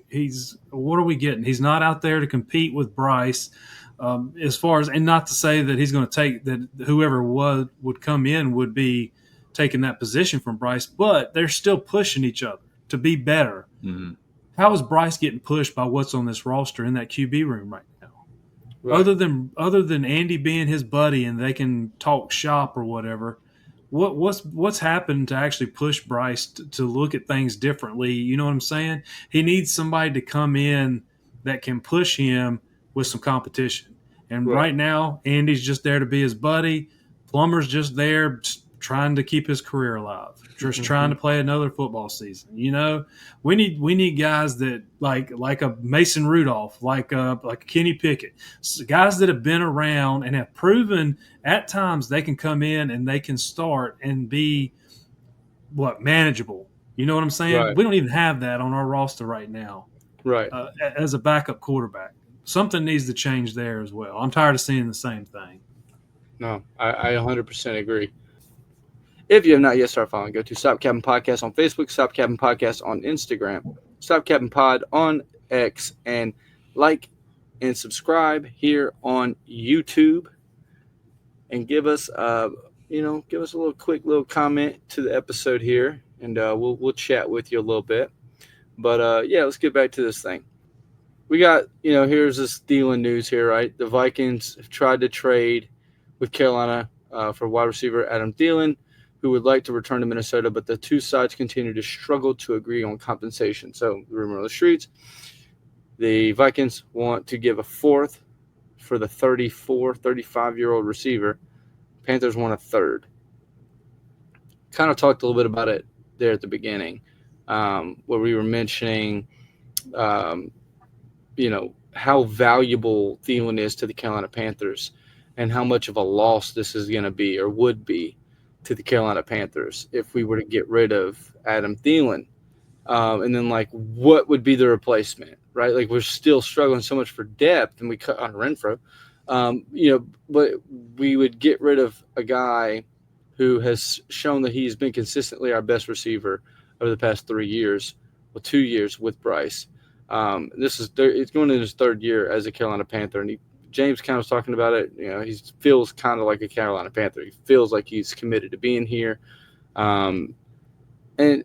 Speaker 6: What are we getting? He's not out there to compete with Bryce, as far as, and not to say that he's going to take that whoever would come in would be taking that position from Bryce, but they're still pushing each other to be better.
Speaker 5: mm-hmm.
Speaker 6: How is Bryce getting pushed by what's on this roster in that QB room right now? Right. Other than Andy being his buddy and they can talk shop or whatever, what's happened to actually push Bryce to look at things differently? You know what I'm saying? He needs somebody to come in that can push him with some competition. And right now, Andy's just there to be his buddy. Plummer's just there trying to keep his career alive, just trying to play another football season. We need guys that like a Mason Rudolph, like a Kenny Pickett, guys that have been around and have proven at times they can come in and they can start and be manageable. You know what I'm saying?
Speaker 4: Right.
Speaker 6: We don't even have that on our roster right now.
Speaker 4: Right.
Speaker 6: As a backup quarterback, something needs to change there as well. I'm tired of seeing the same thing.
Speaker 4: No, I 100% agree. If you have not yet started following, go to Stop Cappin Podcast on Facebook, Stop Cappin Podcast on Instagram, Stop Cappin Pod on X, and like and subscribe here on YouTube. And give us a little comment to the episode here, and we'll chat with you a little bit. But let's get back to this thing. We got here's this Thielen news here, right? The Vikings have tried to trade with Carolina for wide receiver Adam Thielen, who would like to return to Minnesota, but the two sides continue to struggle to agree on compensation. So, the rumor on the streets, the Vikings want to give a fourth for the 35-year-old receiver. Panthers want a third. Kind of talked a little bit about it there at the beginning, where we were mentioning, how valuable Thielen is to the Carolina Panthers and how much of a loss this is going to be or would be to the Carolina Panthers if we were to get rid of Adam Thielen. And then, what would be the replacement, right? We're still struggling so much for depth, and we cut on Renfro. But we would get rid of a guy who has shown that he's been consistently our best receiver over the past 3 years, 2 years with Bryce. It's going into his third year as a Carolina Panther, and James kind of was talking about it. He feels kind of like a Carolina Panther. He feels like he's committed to being here. And at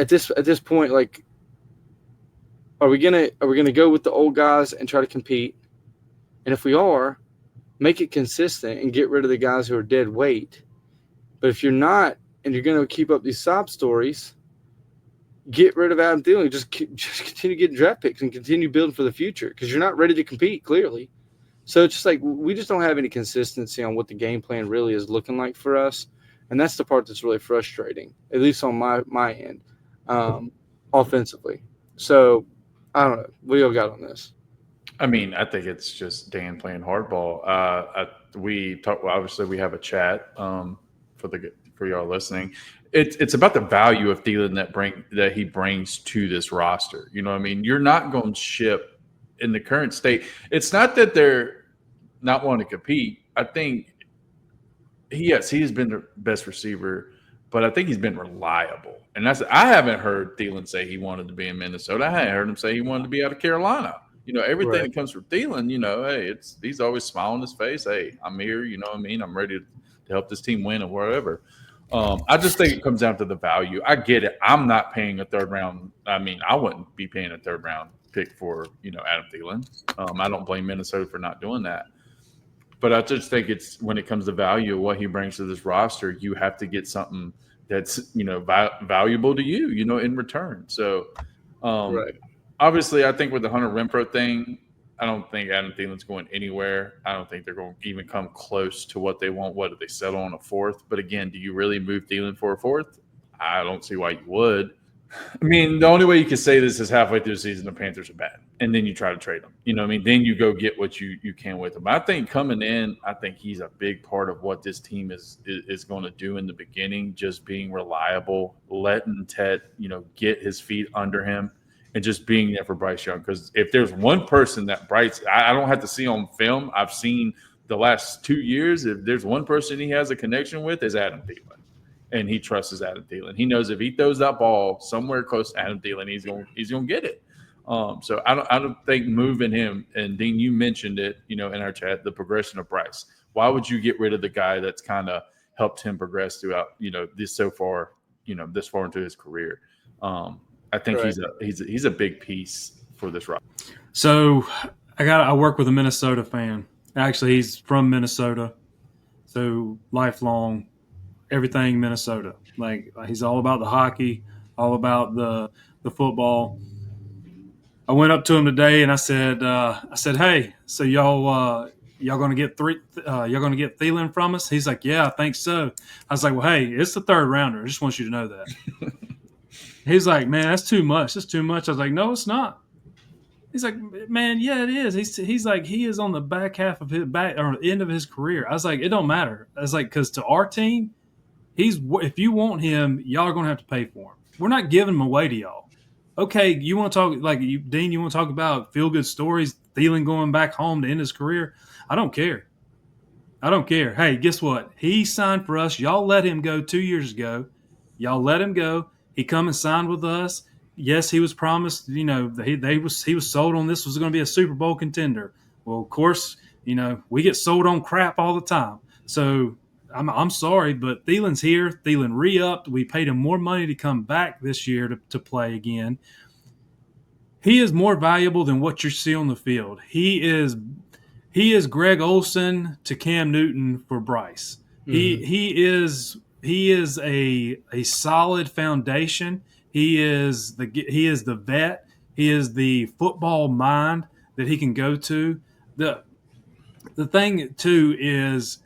Speaker 4: this point, are we gonna go with the old guys and try to compete? And if we are, make it consistent and get rid of the guys who are dead weight. But if you're not, and you're going to keep up these sob stories, get rid of Adam Thielen. Just continue getting draft picks and continue building for the future, because you're not ready to compete, clearly. So it's just we just don't have any consistency on what the game plan really is looking like for us. And that's the part that's really frustrating, at least on my end, offensively. So I don't know. What do y'all got on this?
Speaker 5: I mean, I think it's just Dan playing hardball. We talk. Well, obviously, we have a chat for y'all listening. It's about the value of Thielen that he brings to this roster. You know what I mean? You're not going to ship in the current state. It's not that they're not wanting to compete. I think he has been the best receiver, but I think he's been reliable. And I haven't heard Thielen say he wanted to be in Minnesota. I haven't heard him say he wanted to be out of Carolina. Everything
Speaker 4: Right.
Speaker 5: that comes from Thielen, hey, he's always smiling his face. Hey, I'm here. You know what I mean? I'm ready to help this team win or whatever. I just think it comes down to the value. I get it. I'm not paying a third round. I mean, I wouldn't be paying a third round pick for, Adam Thielen. I don't blame Minnesota for not doing that. But I just think it's when it comes to value, what he brings to this roster, you have to get something that's, valuable to you, in return. So,
Speaker 4: Right.
Speaker 5: Obviously, I think with the Hunter Renfrow thing, I don't think Adam Thielen's going anywhere. I don't think they're going to even come close to what they want. What do they settle on a fourth? But again, do you really move Thielen for a fourth? I don't see why you would. I mean, the only way you can say this is halfway through the season, the Panthers are bad. And then you try to trade them. Then you go get what you can with them. I think coming in, I think he's a big part of what this team is going to do in the beginning, just being reliable, letting Ted, get his feet under him and just being there for Bryce Young. Because if there's one person that Bryce – I don't have to see on film. I've seen the last 2 years. If there's one person he has a connection with, is Adam Thielen. And he trusts Adam Thielen. He knows if he throws that ball somewhere close to Adam Thielen, he's going to get it. So I don't think moving him, and Dean, you mentioned it, in our chat, the progression of Bryce. Why would you get rid of the guy that's kind of helped him progress throughout, this far into his career? I think he's a big piece for this roster.
Speaker 6: So I work with a Minnesota fan. Actually, he's from Minnesota, so lifelong. Everything Minnesota. Like, he's all about the hockey, all about the football. I went up to him today and I said, hey, so y'all gonna get Thielen from us? He's like, yeah, I think so. I was like, well, hey, it's the third rounder. I just want you to know that. He's like, man, that's too much. That's too much. I was like, no, it's not. He's like, man, yeah, it is. He's like, he is on the back half of his back or end of his career. I was like, it don't matter. I was like, because to our team, if you want him, y'all are going to have to pay for him. We're not giving him away to y'all. Okay, you want to talk Dean? You want to talk about feel good stories? Thielen going back home to end his career? I don't care. Hey, guess what? He signed for us. Y'all let him go 2 years ago. Y'all let him go. He come and signed with us. Yes, he was promised. He was sold on this was going to be a Super Bowl contender. Well, of course, we get sold on crap all the time. So. I'm sorry, but Thielen's here. Thielen re-upped. We paid him more money to come back this year to play again. He is more valuable than what you see on the field. He is Greg Olsen to Cam Newton for Bryce. Mm-hmm. He is a solid foundation. He is the vet. He is the football mind that he can go to. The thing too is,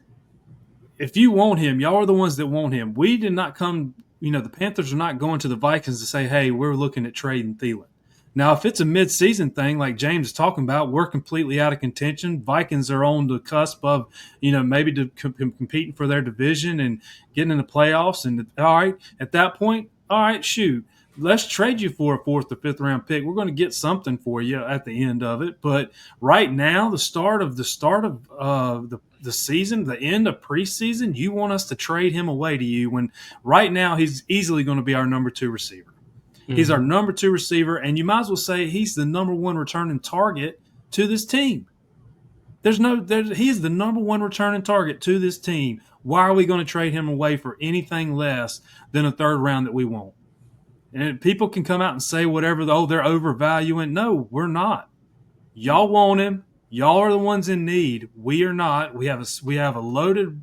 Speaker 6: if you want him, y'all are the ones that want him. We did not come, the Panthers are not going to the Vikings to say, hey, we're looking at trading Thielen. Now, if it's a mid-season thing like James is talking about, we're completely out of contention. Vikings are on the cusp of, maybe competing for their division and getting in the playoffs. And, all right, at that point, all right, shoot. Let's trade you for a 4th or 5th round pick. We're going to get something for you at the end of it. But right now, the start of the season, the end of preseason, you want us to trade him away to you when right now he's easily going to be our number 2 receiver. Mm-hmm. He's our number 2 receiver, and you might as well say he's the number 1 returning target to this team. He's the number 1 returning target to this team. Why are we going to trade him away for anything less than a 3rd round that we want? And people can come out and say whatever, they're overvaluing. No, we're not. Y'all want him. Y'all are the ones in need. We are not. We have a loaded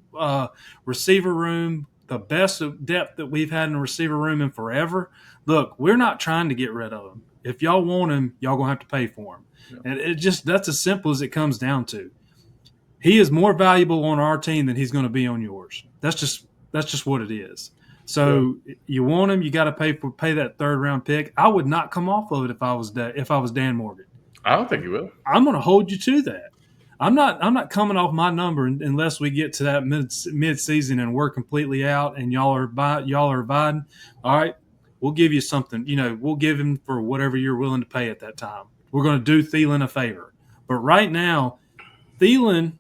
Speaker 6: receiver room, the best depth that we've had in a receiver room in forever. Look, we're not trying to get rid of him. If y'all want him, y'all going to have to pay for him. Yeah. And that's as simple as it comes down to. He is more valuable on our team than he's going to be on yours. That's just what it is. So You want him, you got to pay that 3rd round pick. I would not come off of it if I was Dan Morgan.
Speaker 5: I don't think you will.
Speaker 6: I'm going to hold you to that. I'm not coming off my number unless we get to that mid season and we're completely out and y'all are abiding. All right, we'll give you something. We'll give him for whatever you're willing to pay at that time. We're going to do Thielen a favor. But right now, Thielen.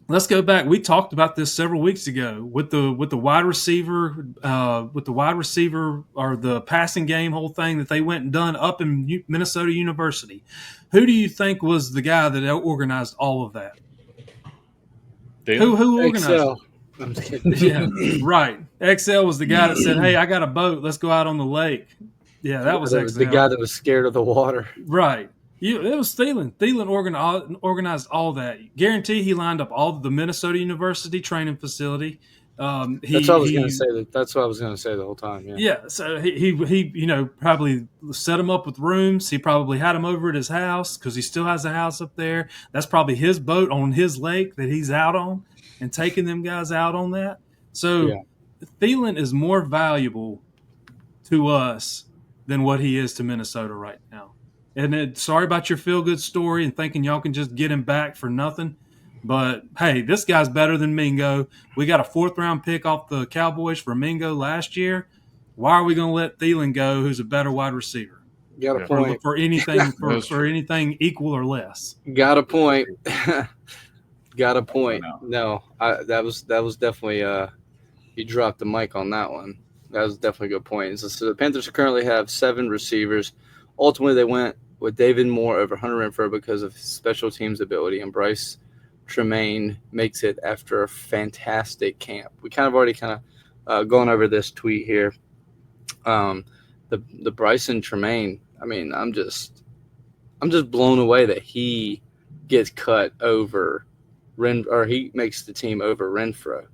Speaker 6: Let's go back. We talked about this several weeks ago with the wide receiver, or the passing game whole thing that they went and done up in Minnesota University. Who do you think was the guy that organized all of that?
Speaker 5: Thielen?
Speaker 6: Who organized it? Yeah, right. XL was the guy that said, "Hey, I got a boat. Let's go out on the lake." Yeah, that was XL.
Speaker 4: The guy that was scared of the water.
Speaker 6: Right. It was Thielen. Thielen organized all that. Guarantee he lined up all the Minnesota University training facility.
Speaker 4: That's what I was going to say. That's what I was going to say the whole time. Yeah.
Speaker 6: Yeah. So he probably set him up with rooms. He probably had him over at his house because he still has a house up there. That's probably his boat on his lake that he's out on and taking them guys out on that. So Thielen is more valuable to us than what he is to Minnesota right now. And sorry about your feel-good story and thinking y'all can just get him back for nothing. But, hey, this guy's better than Mingo. We got a 4th-round pick off the Cowboys for Mingo last year. Why are we going to let Thielen go, who's a better wide receiver?
Speaker 4: Got a point.
Speaker 6: For anything for anything equal or less.
Speaker 4: Got a point. Got a point. No, that was definitely you dropped the mic on that one. That was definitely a good point. So the Panthers currently have 7 receivers. Ultimately, they went with David Moore over Hunter Renfrow because of his special teams ability, and Bryce Tremaine makes it after a fantastic camp. We kind of already gone over this tweet here. The Bryson Tremaine. I mean, I'm just blown away that he gets cut over or he makes the team over Renfrow.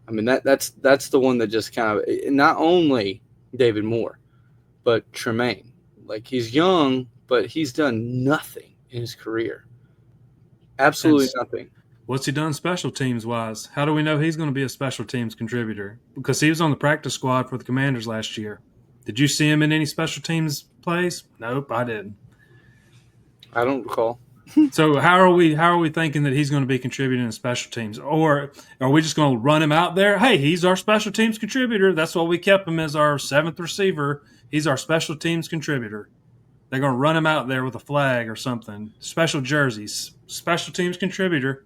Speaker 4: I mean, that's the one that just kind of, not only David Moore, but Tremaine. Like, he's young, but he's done nothing in his career. Absolutely nothing.
Speaker 6: What's he done special teams wise? How do we know he's going to be a special teams contributor? Because he was on the practice squad for the Commanders last year. Did you see him in any special teams plays? Nope, I didn't.
Speaker 4: I don't recall.
Speaker 6: So how are we thinking that he's going to be contributing in special teams? Or are we just going to run him out there? Hey, he's our special teams contributor. That's why we kept him as our 7th receiver. He's our special teams contributor. They're going to run him out there with a flag or something. Special jerseys. Special teams contributor.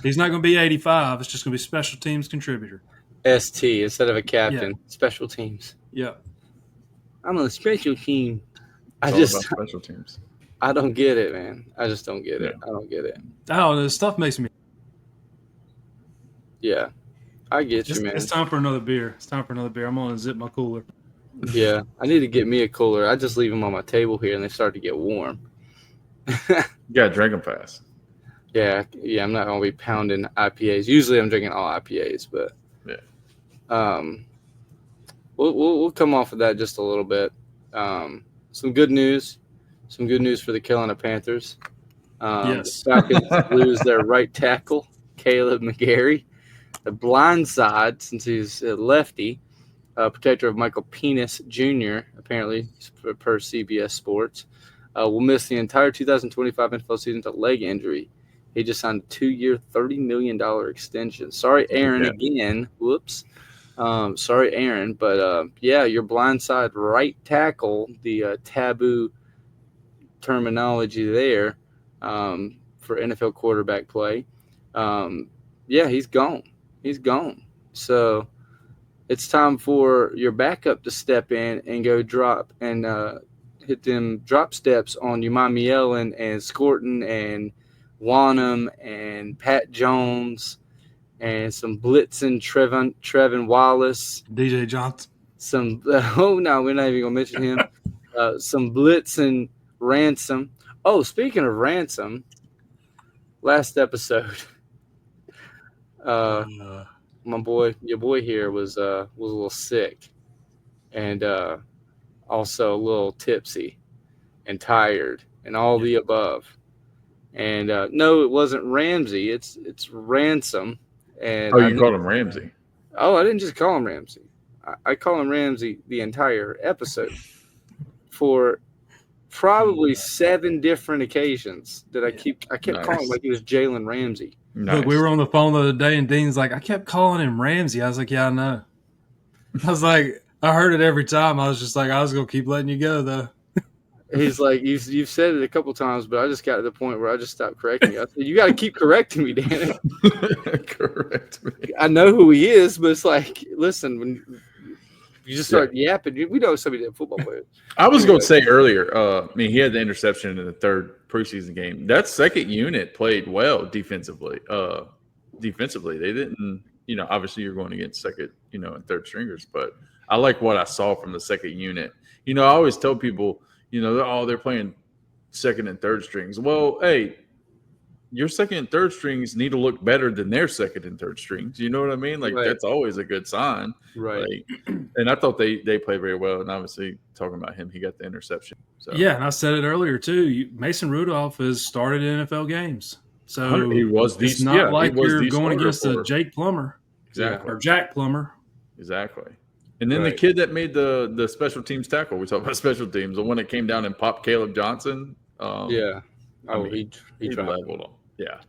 Speaker 6: He's not going to be 85. It's just going to be special teams contributor.
Speaker 4: ST instead of a captain. Yeah. Special teams.
Speaker 6: Yeah.
Speaker 4: I'm on the special team.
Speaker 5: It's all about special teams.
Speaker 4: I don't get it, man. I just don't get it. I don't get it.
Speaker 6: Oh, this stuff makes me.
Speaker 4: Yeah. I get you, man.
Speaker 6: It's time for another beer. I'm going to zip my cooler.
Speaker 4: Yeah. I need to get me a cooler. I just leave them on my table here and they start to get warm.
Speaker 5: You got to drink them fast.
Speaker 4: Yeah. I'm not going to be pounding IPAs. Usually I'm drinking all IPAs, but we'll come off of that just a little bit. Some good news. Some good news for the Carolina Panthers.
Speaker 6: Yes.
Speaker 4: The Falcons lose their right tackle, Caleb McGarry. The blind side, since he's a lefty, protector of Michael Penis Jr., apparently, per CBS Sports, will miss the entire 2025 NFL season to leg injury. He just signed a 2-year, $30 million extension. Sorry, Aaron, again. Whoops. Sorry, Aaron. But, your blind side right tackle, the taboo terminology there for NFL quarterback play. He's gone. So it's time for your backup to step in and go drop and hit them drop steps on Umamielen and Scorton and Wanham and Pat Jones and some blitzing Trevin Wallace.
Speaker 6: DJ Johnson.
Speaker 4: We're not even going to mention him. Some blitzing Ransom. Oh, speaking of Ransom, last episode, your boy here was a little sick, and also a little tipsy, and tired, and all the above. And no, it wasn't Ramsey. It's Ransom. And
Speaker 5: you called him Ramsey?
Speaker 4: Oh, I didn't just call him Ramsey. I call him Ramsey the entire episode for probably 7 different occasions that I kept calling him like he was Jalen Ramsey.
Speaker 6: Nice. Look, we were on the phone the other day, and Dean's like, I kept calling him Ramsey. I was like, yeah, I know. I was like, I heard it every time. I was just like, I was going to keep letting you go, though.
Speaker 4: He's like, you've said it a couple times, but I just got to the point where I just stopped correcting you. I said, you got to keep correcting me, Dan.
Speaker 5: Correct me.
Speaker 4: I know who he is, but it's like, listen, when you just start yapping, we know somebody that football players.
Speaker 5: I was going to say earlier, he had the interception in the 3rd preseason game. That second unit played well defensively. They didn't, obviously you're going against second, and third stringers, but I like what I saw from the second unit. I always tell people, they're playing second and third strings. Well, hey, your second and third strings need to look better than their second and third strings. You know what I mean? Like,
Speaker 4: Right.
Speaker 5: That's always a good sign.
Speaker 4: Right.
Speaker 5: And I thought they played very well. And obviously, talking about him, he got the interception. So
Speaker 6: Yeah, and I said it earlier too. Mason Rudolph has started NFL games, so
Speaker 5: he was the
Speaker 6: it's not like you're going
Speaker 5: starter
Speaker 6: against a
Speaker 5: for-
Speaker 6: Jake Plummer
Speaker 5: exactly
Speaker 6: or Jack Plummer.
Speaker 5: exactly. And then the
Speaker 4: Right.
Speaker 5: kid that made the special teams tackle. We talked about special teams. The one that came down and popped Caleb Johnson.
Speaker 4: Yeah. Oh, he dropped.
Speaker 5: leveled him. Yeah.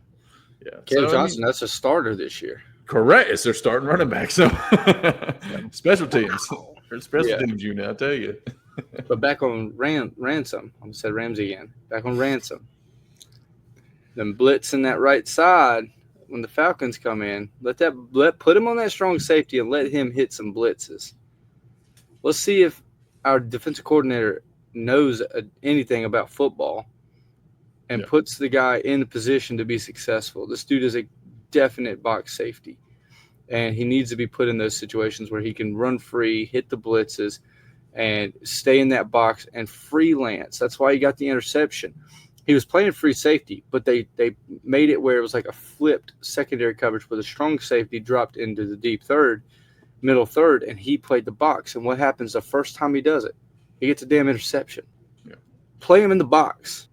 Speaker 4: Caleb
Speaker 5: So,
Speaker 4: Johnson, that's a starter this year.
Speaker 5: correct. It's their starting running back. So special teams. Or special
Speaker 4: Yeah.
Speaker 5: teams unit, I tell you.
Speaker 4: But back on Ransom, I said Ramsey again. Back on Ransom. Them blitzing that right side when the Falcons come in. Put him on that strong safety and let him hit some blitzes. Let's see if our defensive coordinator knows anything about football and puts the guy in the position to be successful. This dude is a definite box safety, and he needs to be put in those situations where he can run free, hit the blitzes, and stay in that box and freelance. That's why he got the interception. He was playing free safety, but they made it where it was like a flipped secondary coverage where the strong safety dropped into the deep third, middle third, and he played the box. And what happens the first time he does it? He gets a damn interception.
Speaker 5: Yeah.
Speaker 4: Play him in the box.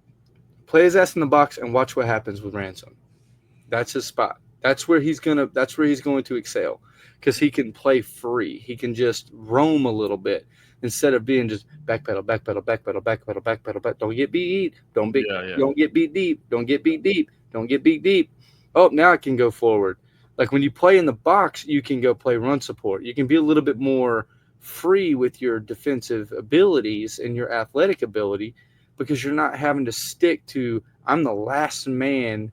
Speaker 4: Play his ass in the box and watch what happens with Ransom. That's his spot. That's where he's going to excel, because he can play free. He can just roam a little bit instead of being just backpedal. Don't get beat. Don't get beat deep. Oh, now I can go forward. Like when you play in the box, you can go play run support. You can be a little bit more free with your defensive abilities and your athletic ability, because you're not having to stick to, I'm the last man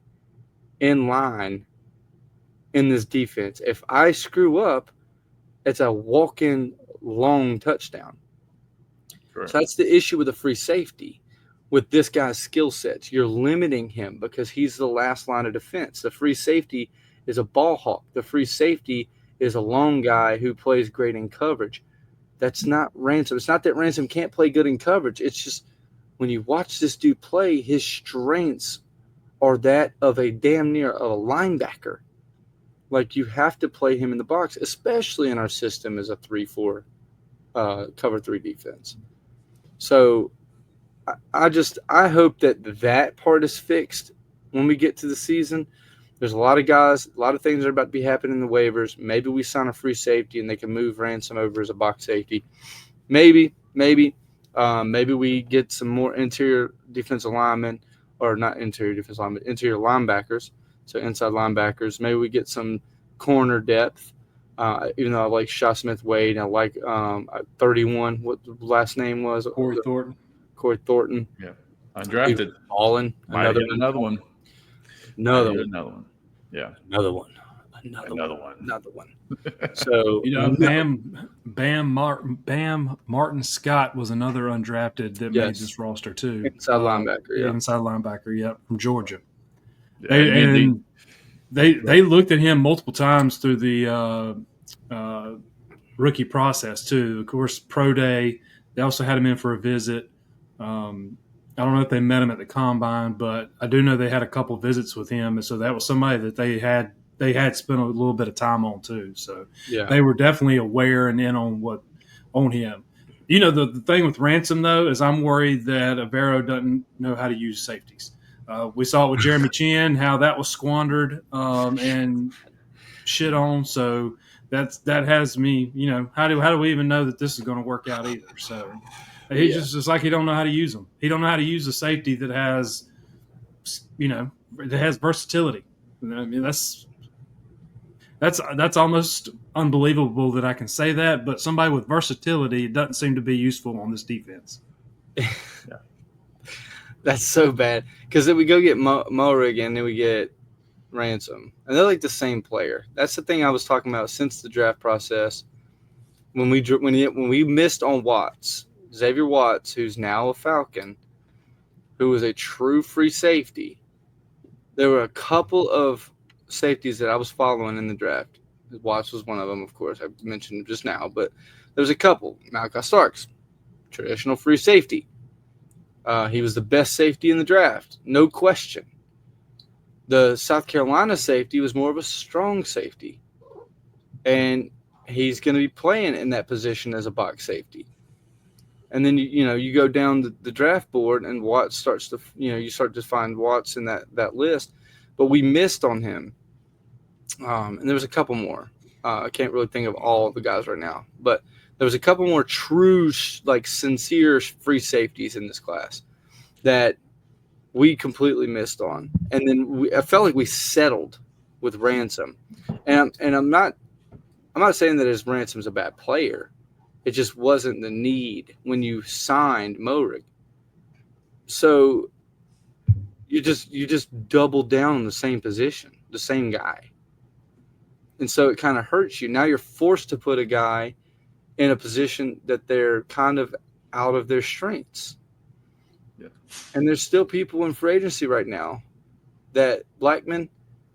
Speaker 4: in line in this defense. If I screw up, it's a walk-in long touchdown.
Speaker 5: Correct.
Speaker 4: So that's the issue with the free safety. With this guy's skill sets, you're limiting him because he's the last line of defense. The free safety is a ball hawk. The free safety is a long guy who plays great in coverage. That's not Ransom. It's not that Ransom can't play good in coverage. It's just when you watch this dude play, his strengths are that of a damn near a linebacker. Like, you have to play him in the box, especially in our system as a 3-4 cover 3 defense. So I hope that part is fixed when we get to the season. There's a lot of guys, a lot of things are about to be happening in the waivers. Maybe we sign a free safety and they can move Ransom over as a box safety. Maybe we get some more interior defensive linemen, or not interior defensive linemen, interior linebackers. So inside linebackers. Maybe we get some corner depth. Even though I like Shaw Smith-Wade, I like 31. What the last name was?
Speaker 6: Corey Thornton.
Speaker 5: Yeah. Undrafted.
Speaker 4: Balling.
Speaker 5: Another one.
Speaker 4: Another one.
Speaker 5: Yeah.
Speaker 4: Another one. So
Speaker 6: Bam Martin Scott was another undrafted that made this roster too.
Speaker 4: Inside linebacker, yeah.
Speaker 6: Inside linebacker, yeah, from Georgia.
Speaker 5: Yeah,
Speaker 6: They looked at him multiple times through the rookie process too. Of course, pro day. They also had him in for a visit. I don't know if they met him at the combine, but I do know they had a couple visits with him, and so that was somebody that they had spent a little bit of time on too. So they were definitely aware and in on him. You know, the thing with Ransom though is I'm worried that Avero doesn't know how to use safeties. We saw it with Jeremy Chin, how that was squandered and shit on. So that has me, you know, how do we even know that this is going to work out either? So he just like he don't know how to use them. He don't know how to use a safety that has, you know, that has versatility. I mean, that's almost unbelievable that I can say that, but somebody with versatility doesn't seem to be useful on this defense.
Speaker 4: That's so bad, because then we go get Morig and then we get Ransom, and they're like the same player. That's the thing I was talking about since the draft process. When we missed on Watts, Xavier Watts, who's now a Falcon, who was a true free safety. There were a couple of safeties that I was following in the draft. Watts was one of them, of course. I mentioned him just now, but there's a couple. Malachi Starks, traditional free safety. He was the best safety in the draft, no question. The South Carolina safety was more of a strong safety, and he's going to be playing in that position as a box safety. And then you go down the draft board, and Watts starts to you start to find Watts in that list, but we missed on him. And there was a couple more. I can't really think of all the guys right now, but there was a couple more true, sincere free safeties in this class that we completely missed on. And then I felt like we settled with Ransom. And I'm not saying that Ransom's a bad player. It just wasn't the need when you signed Moehrig. So you just doubled down on the same position, the same guy. And so it kind of hurts you. Now you're forced to put a guy in a position that they're kind of out of their strengths.
Speaker 5: Yeah.
Speaker 4: And there's still people in free agency right now that Blackman,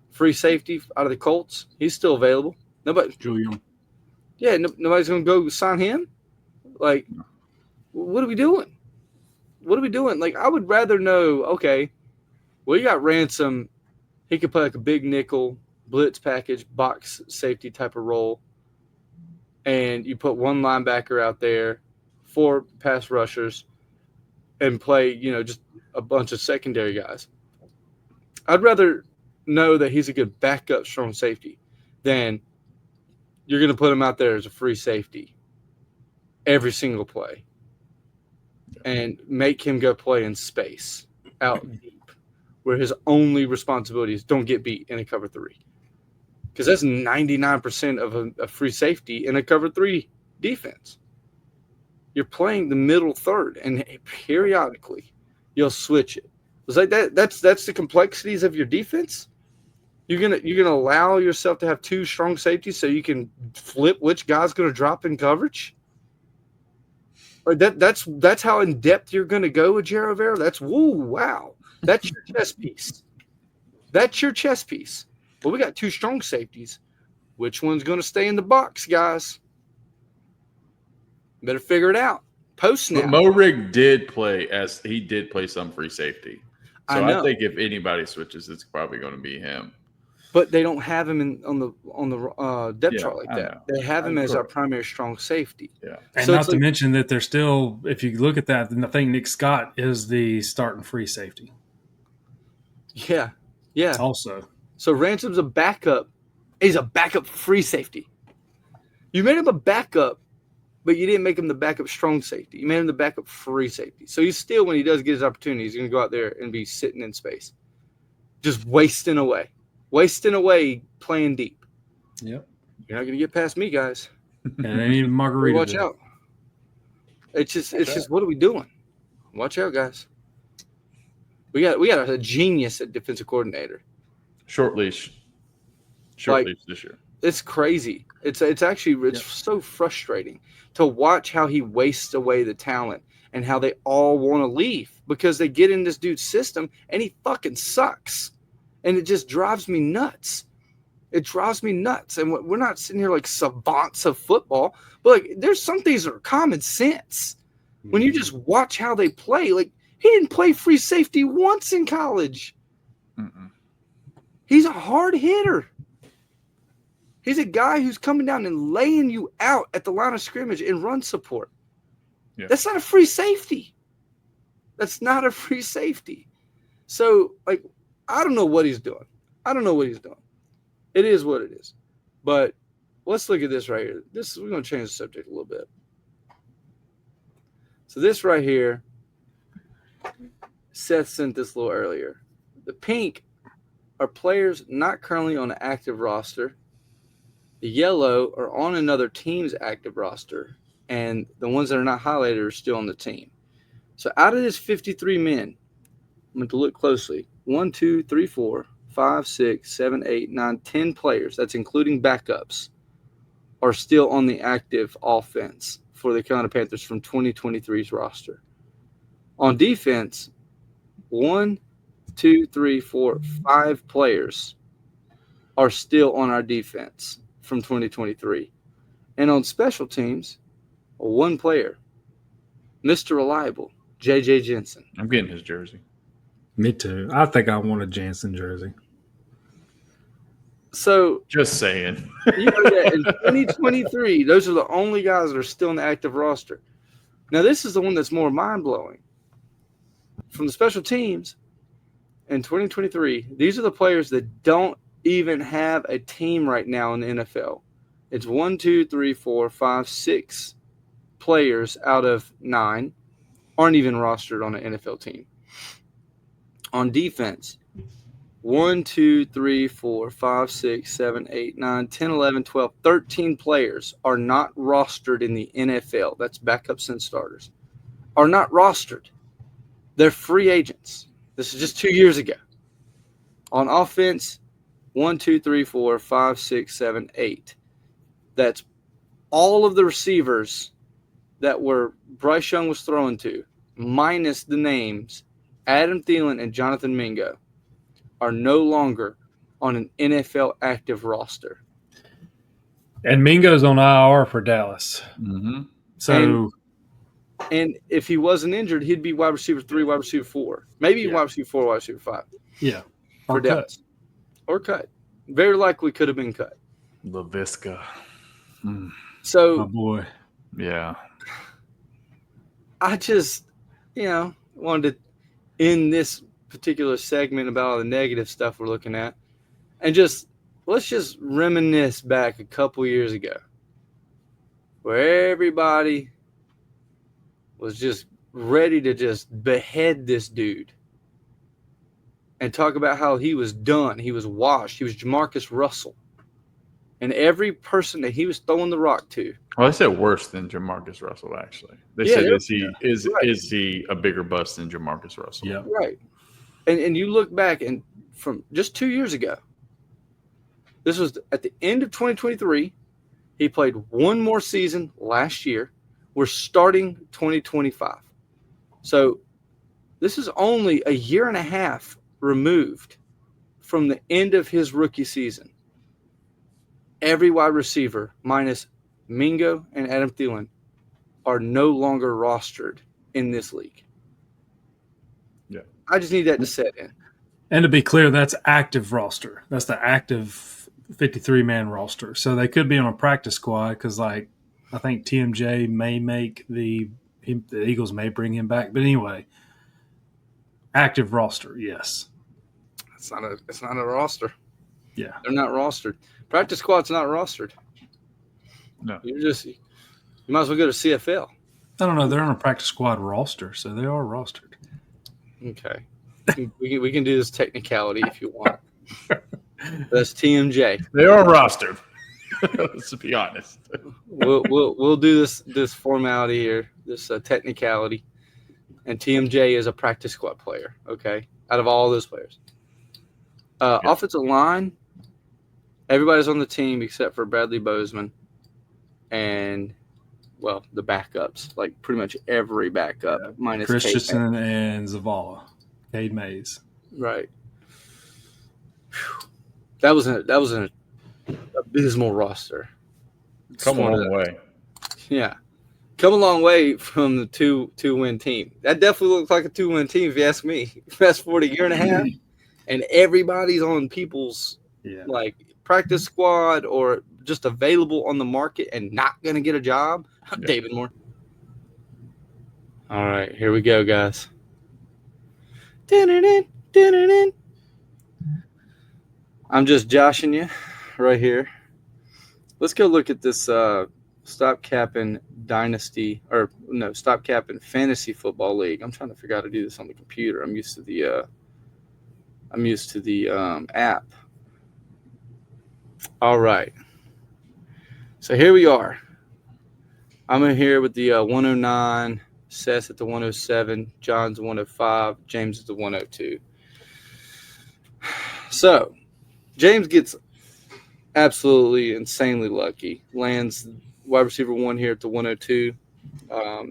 Speaker 4: free safety out of the Colts, he's still available.
Speaker 6: Julian.
Speaker 4: Yeah, nobody's going to go sign him. Like, what are we doing? What are we doing? Like, I would rather know, okay, well, you got Ransom. He could play like a big nickel, blitz package, box safety type of role. And you put one linebacker out there, 4 pass rushers, and play, just a bunch of secondary guys. I'd rather know that he's a good backup strong safety than you're going to put him out there as a free safety every single play and make him go play in space out deep where his only responsibility is don't get beat in a cover 3. Because that's 99% of a free safety in a cover 3 defense. You're playing the middle third, and periodically you'll switch it. It's like that. That's the complexities of your defense. You're gonna allow yourself to have 2 strong safeties so you can flip which guy's gonna drop in coverage. Like that's how in depth you're gonna go with Jero Vera. Wow. That's your chess piece. That's your chess piece. Well, we got 2 strong safeties. Which one's gonna stay in the box, guys? Better figure it out. Post snap.
Speaker 5: Moehrig did play some free safety. So
Speaker 4: I
Speaker 5: think if anybody switches, it's probably going to be him.
Speaker 4: But they don't have him on the depth chart like that. They have him as our primary strong safety.
Speaker 5: Yeah,
Speaker 6: and so not to mention that they're still. If you look at that, then I think Nick Scott is the starting free safety.
Speaker 4: Yeah.
Speaker 6: Also,
Speaker 4: so Ransom's a backup. He's a backup free safety. You made him a backup, but you didn't make him the backup strong safety. You made him the backup free safety. So he's still, when he does get his opportunity, he's going to go out there and be sitting in space, just wasting away playing deep.
Speaker 6: Yep.
Speaker 4: You're not going to get past me, guys.
Speaker 6: And even Margarita.
Speaker 4: Watch out. It's just what are we doing? Watch out, guys. We got a genius at defensive coordinator.
Speaker 5: Short leash this year.
Speaker 4: It's crazy. It's actually so frustrating to watch how he wastes away the talent and how they all want to leave because they get in this dude's system and he fucking sucks. And it just drives me nuts. It drives me nuts. And we're not sitting here like savants of football, but like there's some things that are common sense. When you just watch how they play, like he didn't play free safety once in college.
Speaker 5: Mm-mm.
Speaker 4: He's a hard hitter. He's a guy who's coming down and laying you out at the line of scrimmage in run support.
Speaker 5: Yeah.
Speaker 4: That's not a free safety. So, like, I don't know what he's doing. It is what it is. But let's look at this right here. We're going to change the subject a little bit. So this right here, Seth sent this a little earlier. The pink are players not currently on an active roster. The yellow are on another team's active roster, and the ones that are not highlighted are still on the team. So out of this 53 men, I'm going to look closely. 1, 2, 3, 4, 5, 6, 7, 8, 9, 10 players, that's including backups, are still on the active offense for the Carolina Panthers from 2023's roster. On defense, 1, 2, 3, 4, 5 players are still on our defense from 2023. And on special teams, one player, Mr. Reliable, J.J. Jensen.
Speaker 5: I'm getting his jersey.
Speaker 6: Me too. I think I want a Jansen jersey.
Speaker 4: So
Speaker 5: Just saying.
Speaker 4: you know that in 2023, those are the only guys that are still in the active roster. Now, this is the one that's more mind-blowing. From the special teams in 2023, these are the players that don't even have a team right now in the NFL. It's 1, 2, 3, 4, 5, 6 players out of 9 aren't even rostered on an NFL team. On defense, 1, 2, 3, 4, 5, 6, 7, 8, 9, 10, 11, 12, 13 players are not rostered in the NFL. That's backups and starters. Are not rostered. They're free agents. This is just 2 years ago. On offense, 1, 2, 3, 4, 5, 6, 7, 8. That's all of the receivers that were Bryce Young was throwing to, minus the names Adam Thielen and Jonathan Mingo, are no longer on an NFL active roster.
Speaker 6: And Mingo's on IR for Dallas.
Speaker 5: Mm-hmm.
Speaker 6: So
Speaker 4: And if he wasn't injured, he'd be wide receiver 3, wide receiver 4. Maybe wide receiver 4, wide receiver 5.
Speaker 6: yeah.
Speaker 4: For
Speaker 6: Or
Speaker 4: Dallas.
Speaker 6: cut.
Speaker 4: Or cut. Very likely could have been cut.
Speaker 5: LaVisca. Mm.
Speaker 4: So
Speaker 6: Oh boy.
Speaker 5: Yeah.
Speaker 4: I just, wanted to end this particular segment about all the negative stuff we're looking at and let's just reminisce back a couple years ago where everybody was just ready to just behead this dude and talk about how he was done. He was washed. He was Jamarcus Russell. And every person that he was throwing the rock to.
Speaker 5: Well, they said worse than Jamarcus Russell, actually. They said, is he a bigger bust than Jamarcus Russell?
Speaker 6: Yeah.
Speaker 4: Right. And you look back and from just 2 years ago, this was at the end of 2023. He played one more season last year. We're starting 2025. So this is only a year and a half removed from the end of his rookie season. Every wide receiver, minus Mingo and Adam Thielen, are no longer rostered in this league.
Speaker 5: Yeah.
Speaker 4: I just need that to set in.
Speaker 6: And to be clear, that's active roster. That's the active 53-man roster. So they could be on a practice squad because, I think TMJ may make the Eagles may bring him back. But anyway, active roster, yes.
Speaker 4: It's not a roster.
Speaker 6: Yeah.
Speaker 4: They're not rostered. Practice squad's not rostered.
Speaker 5: No.
Speaker 4: You might as well go to CFL.
Speaker 6: I don't know. They're on a practice squad roster, so they are rostered.
Speaker 4: Okay. we can do this technicality if you want. That's TMJ.
Speaker 5: They are rostered. Let's be honest.
Speaker 4: We'll do this formality here, this technicality, and TMJ is a practice squad player. Okay, out of all those players, offensive line, everybody's on the team except for Bradley Bozeman, and the backups, like pretty much every backup minus
Speaker 6: Christensen and Zavala, Cade Mays.
Speaker 4: Right. Whew. That was an abysmal roster.
Speaker 5: Come a long way.
Speaker 4: Yeah. Come a long way from the two-win team. That definitely looks like a 2-win team if you ask me. Fast forward a year and a half, and everybody's on people's practice squad or just available on the market and not going to get a job.
Speaker 5: Yeah.
Speaker 4: David Moore. All right, here we go, guys. I'm just joshing you right here. Let's go look at this Stop Cappin Dynasty Stop Cappin Fantasy Football League. I'm trying to figure out how to do this on the computer. I'm used to the app. All right. So here we are. I'm in here with the 109, Seth at the 107, John's 105, James at the 102. So James gets absolutely insanely lucky. Lands wide receiver 1 here at the 102.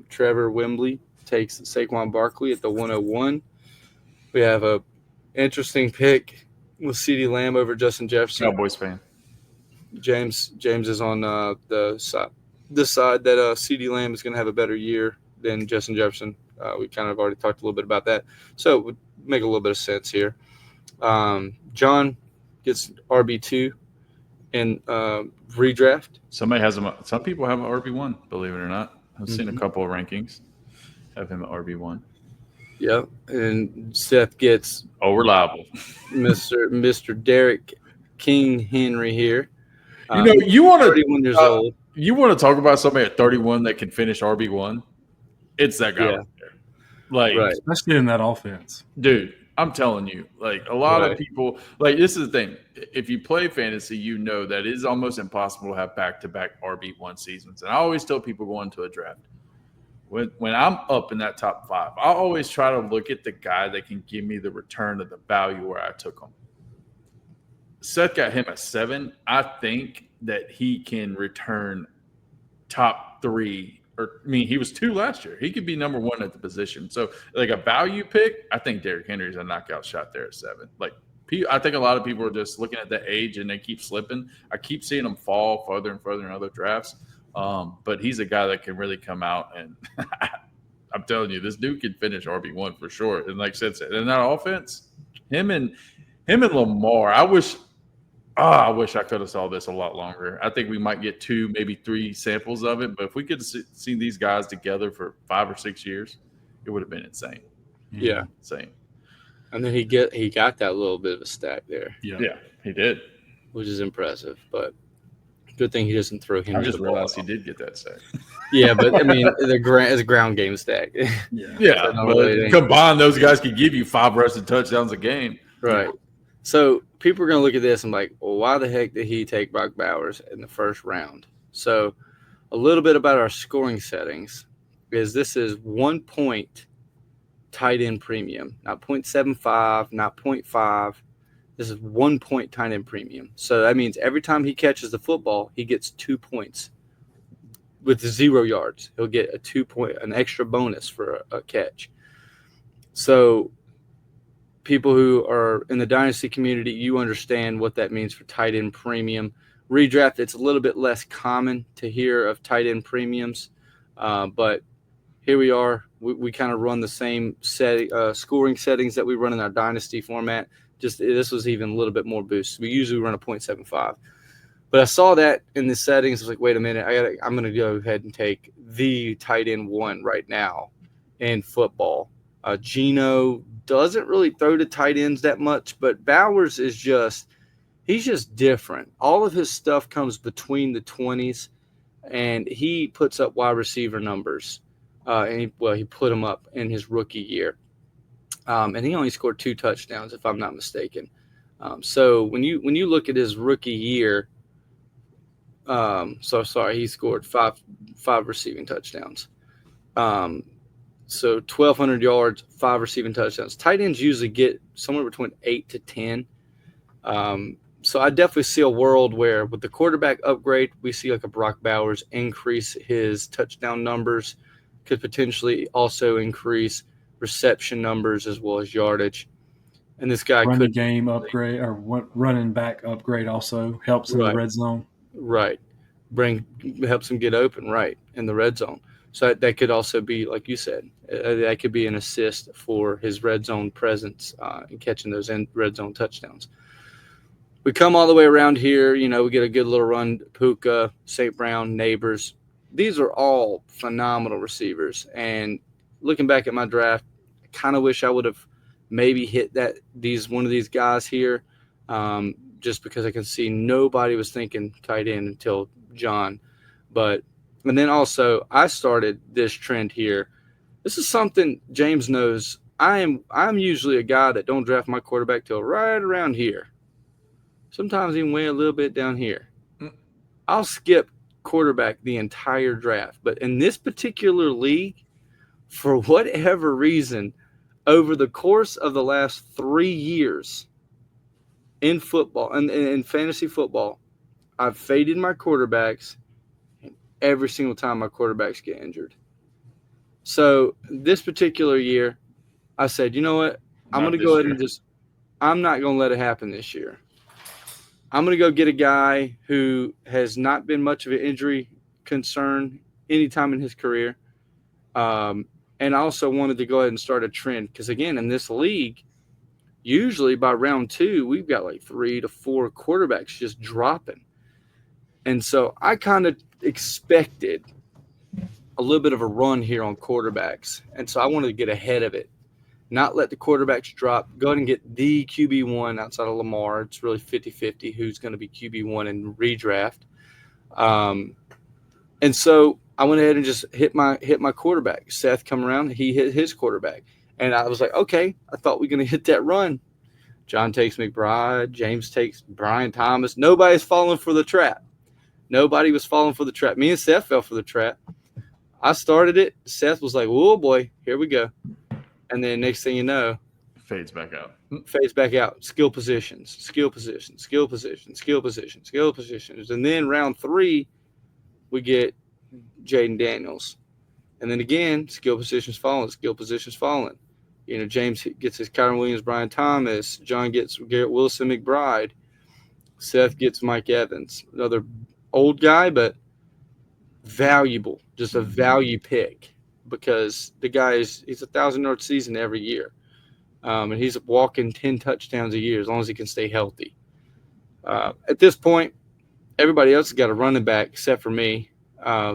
Speaker 4: Trevor Wembley takes Saquon Barkley at the 101. We have a interesting pick with CeeDee Lamb over Justin Jefferson.
Speaker 5: Cowboys fan.
Speaker 4: James is on the side that CeeDee Lamb is going to have a better year than Justin Jefferson. We kind of already talked a little bit about that, so it would make a little bit of sense here. John gets RB2 in redraft.
Speaker 5: Somebody has him. Some people have an RB1, believe it or not. I've seen a couple of rankings have him at RB1.
Speaker 4: Yep, and Seth gets
Speaker 5: reliable.
Speaker 4: Mr. Derek King Henry here.
Speaker 5: You want to
Speaker 4: 31 years old.
Speaker 5: You want to talk about somebody at 31 that can finish RB1? It's that guy right there. Like,
Speaker 4: right.
Speaker 6: Especially in that offense.
Speaker 5: Dude, I'm telling you, like a lot of people, like this is the thing. If you play fantasy, you know that it is almost impossible to have back-to-back RB1 seasons. And I always tell people going to a draft, when I'm up in that top 5, I always try to look at the guy that can give me the return of the value where I took him. Seth got him at 7. I think that he can return top 3. He was 2 last year. He could be number 1 at the position. So, like a value pick, I think Derrick Henry's a knockout shot there at 7. Like, I think a lot of people are just looking at the age and they keep slipping. I keep seeing him fall further and further in other drafts. But he's a guy that can really come out and I'm telling you, this dude can finish RB1 for sure. And like Seth said, in that offense, him and Lamar, I wish I could have saw this a lot longer. I think we might get 2, maybe 3 samples of it. But if we could have seen these guys together for 5 or 6 years, it would have been insane.
Speaker 4: Yeah.
Speaker 5: Insane.
Speaker 4: And then he got that little bit of a stack there.
Speaker 5: Yeah, he did.
Speaker 4: Which is impressive. But good thing he doesn't throw him.
Speaker 5: I just realized he did get that stack.
Speaker 4: Yeah, but I mean, it's a ground game stack.
Speaker 5: Yeah, but combined, those guys could give you 5 rushing touchdowns a game.
Speaker 4: Right. So people are going to look at this and like, well, why the heck did he take Brock Bowers in the first round? So a little bit about our scoring settings is this is 1 point tight end premium, not 0.75, not 0.5. This is 1 point tight end premium. So that means every time he catches the football, he gets 2 points. With 0 yards, he'll get an extra bonus for a catch. So people who are in the dynasty community, you understand what that means for tight end premium. Redraft, it's a little bit less common to hear of tight end premiums, but here we are. We kind of run the same scoring settings that we run in our dynasty format. Just this was even a little bit more boost. We usually run a 0.75. But I saw that in the settings. I was like, wait a minute, I'm going to go ahead and take the tight end 1 right now in football. Geno doesn't really throw to tight ends that much, but Bowers is he's just different. All of his stuff comes between the 20s, and he puts up wide receiver numbers. He put them up in his rookie year. And he only scored 2 touchdowns, if I'm not mistaken. So when you look at his rookie year, he scored five receiving touchdowns. So 1,200 yards, 5 receiving touchdowns. Tight ends usually get somewhere between 8 to 10. So I definitely see a world where with the quarterback upgrade, we see like a Brock Bowers increase his touchdown numbers, could potentially also increase reception numbers as well as yardage. And this guy
Speaker 6: could game upgrade or running back upgrade also helps in the red zone.
Speaker 4: Right. Helps him get open in the red zone. So that could also be, like you said, that could be an assist for his red zone presence and catching those red zone touchdowns. We come all the way around here. We get a good little run. Puka, St. Brown, Neighbors. These are all phenomenal receivers. And looking back at my draft, I kind of wish I would have maybe hit one of these guys here, just because I can see nobody was thinking tight end until John. And then also I started this trend here. This is something James knows. I'm usually a guy that don't draft my quarterback till right around here. Sometimes even way a little bit down here. I'll skip quarterback the entire draft. But in this particular league, for whatever reason, over the course of the last 3 years in football and in fantasy football, I've faded my quarterbacks, and every single time my quarterbacks get injured. So this particular year, I said, you know what? I'm going to go ahead and I'm not going to let it happen this year. I'm going to go get a guy who has not been much of an injury concern anytime in his career. And I also wanted to go ahead and start a trend because, again, in this league, usually by round 2, we've got like 3 to 4 quarterbacks just dropping. And so I kind of expected a little bit of a run here on quarterbacks. And so I wanted to get ahead of it, not let the quarterbacks drop, go ahead and get the QB1 outside of Lamar. It's really 50-50 who's going to be QB1 in redraft. And so I went ahead and just hit my quarterback. Seth come around, he hit his quarterback. And I was like, okay, I thought we were going to hit that run. John takes McBride. James takes Brian Thomas. Nobody's falling for the trap. Nobody was falling for the trap. Me and Seth fell for the trap. I started it. Seth was like, oh, boy, here we go. And then next thing you know,
Speaker 5: fades back out.
Speaker 4: Skill positions. And then round 3, we get Jaden Daniels. And then again, skill positions falling. You know, James gets his Kyron Williams, Brian Thomas. John gets Garrett Wilson, McBride. Seth gets Mike Evans. Another old guy, but valuable. Just a value pick because the guy he's a 1,000-yard season every year. And he's walking 10 touchdowns a year as long as he can stay healthy. At this point, everybody else has got a running back except for me.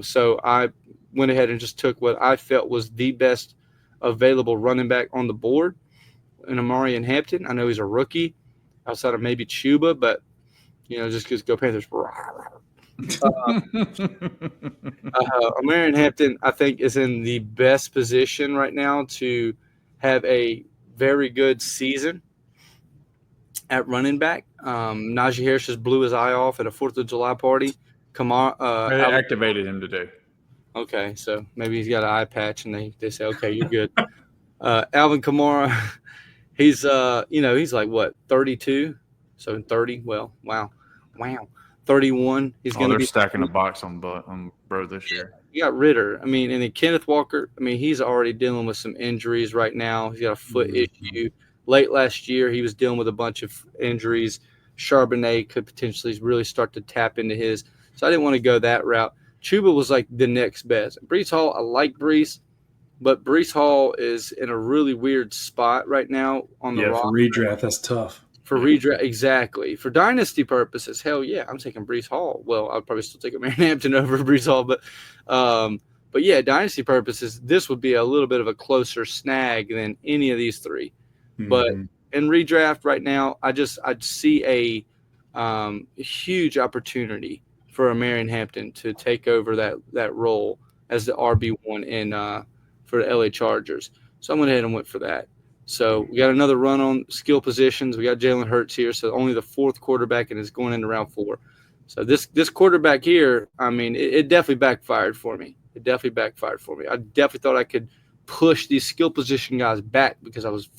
Speaker 4: So I went ahead and just took what I felt was the best available running back on the board in Amari and Hampton. I know he's a rookie outside of maybe Chuba, but, you know, just because go Panthers. Amari and Hampton, I think, is in the best position right now to have a very good season at running back. Najee Harris just blew his eye off at a 4th of July party.
Speaker 5: They activated him today.
Speaker 4: Okay, so maybe he's got an eye patch, and they say, okay, you're good. Alvin Kamara, he's he's like what 32, so 30. Well, wow, 31. He's going to be
Speaker 5: stacking a box on Bro this year.
Speaker 4: You got Ritter. I mean, and then Kenneth Walker. I mean, he's already dealing with some injuries right now. He's got a foot issue. Late last year, he was dealing with a bunch of injuries. Charbonnet could potentially really start to tap into his. So I didn't want to go that route. Chuba was like the next best. Breece Hall, I like Breece, but Breece Hall is in a really weird spot right now on the roster.
Speaker 6: For redraft, that's tough.
Speaker 4: For redraft, exactly. For dynasty purposes, hell yeah, I'm taking Breece Hall. Well, I'd probably still take Marion Hampton over Breece Hall, but yeah, dynasty purposes, this would be a little bit of a closer snag than any of these 3. Mm-hmm. But in redraft right now, I'd see a huge opportunity for Marion Hampton to take over that role as the RB1 for the LA Chargers. So I went ahead and went for that. So we got another run on skill positions. We got Jalen Hurts here, so only the 4th quarterback, and it's going into round 4. So this quarterback here, I mean, it definitely backfired for me. I definitely thought I could push these skill position guys back because I was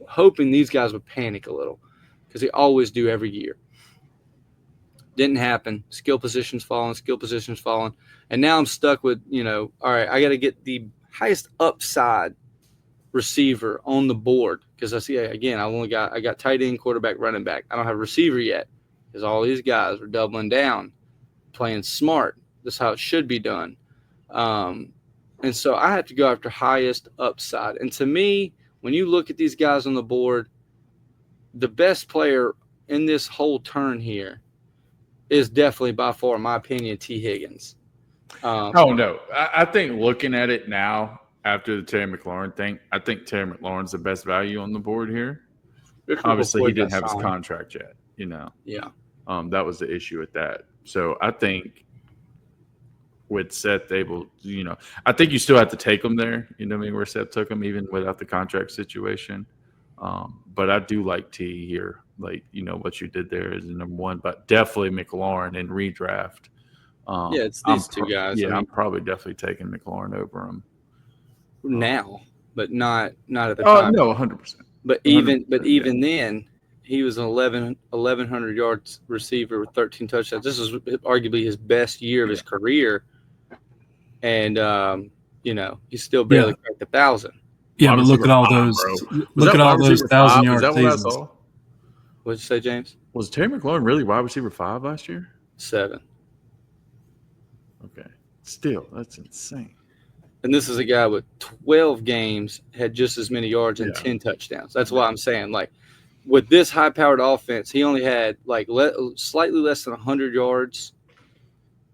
Speaker 4: hoping these guys would panic a little because they always do every year. Didn't happen. Skill positions falling. And now I'm stuck with, all right, I got to get the highest upside receiver on the board because I see, again, I got tight end, quarterback, running back. I don't have a receiver yet because all these guys are doubling down, playing smart. That's how it should be done. And so I have to go after highest upside. And to me, when you look at these guys on the board, the best player in this whole turn here is definitely by far, in my opinion, T. Higgins.
Speaker 5: No. I think looking at it now after the Terry McLaurin thing, I think Terry McLaurin's the best value on the board here. Obviously, he didn't have his contract yet,
Speaker 4: Yeah.
Speaker 5: That was the issue with that. So I think with Seth able, I think you still have to take him there, where Seth took him even without the contract situation. But I do like T here. Like, what you did there is number 1, but definitely McLaurin in redraft.
Speaker 4: It's these 2 guys.
Speaker 5: Yeah, I'm probably definitely taking McLaurin over him
Speaker 4: now, but not at the time.
Speaker 5: No, 100%.
Speaker 4: But even then, he was an 1,100 yards receiver with 13 touchdowns. This is arguably his best year of his career, and he still barely cracked 1,000.
Speaker 6: Yeah, but look at all those 1,000-yard seasons.
Speaker 4: What'd you say, James?
Speaker 5: Was Terry McLaurin really wide receiver 5 last year?
Speaker 4: 7.
Speaker 5: Okay. Still, that's insane.
Speaker 4: And this is a guy with 12 games, had just as many yards and 10 touchdowns. That's why I'm saying, like, with this high-powered offense, he only had, like, slightly less than 100 yards,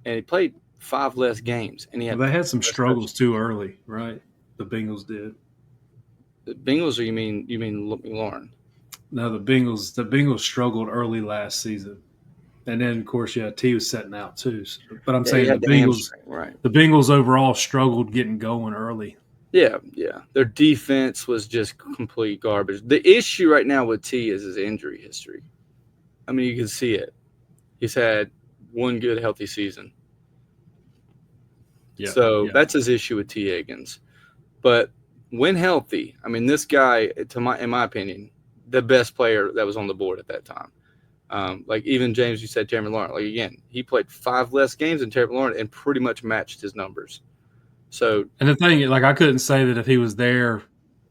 Speaker 4: and he played 5 less games. And
Speaker 6: they had some struggles too early, right? The Bengals did.
Speaker 4: The Bengals, or you mean McLaurin?
Speaker 6: No, the Bengals struggled early last season. And then, of course, T was setting out too. But I'm saying the Bengals overall struggled getting going early.
Speaker 4: Yeah. Their defense was just complete garbage. The issue right now with T is his injury history. I mean, you can see it. He's had one good, healthy season. That's his issue with T. Higgins. But when healthy, I mean, this guy, in my opinion, the best player that was on the board at that time. Like even James, you said Terry McLaurin. Like again, he played 5 less games than Terry McLaurin and pretty much matched his numbers. So,
Speaker 6: and the thing, like I couldn't say that if he was there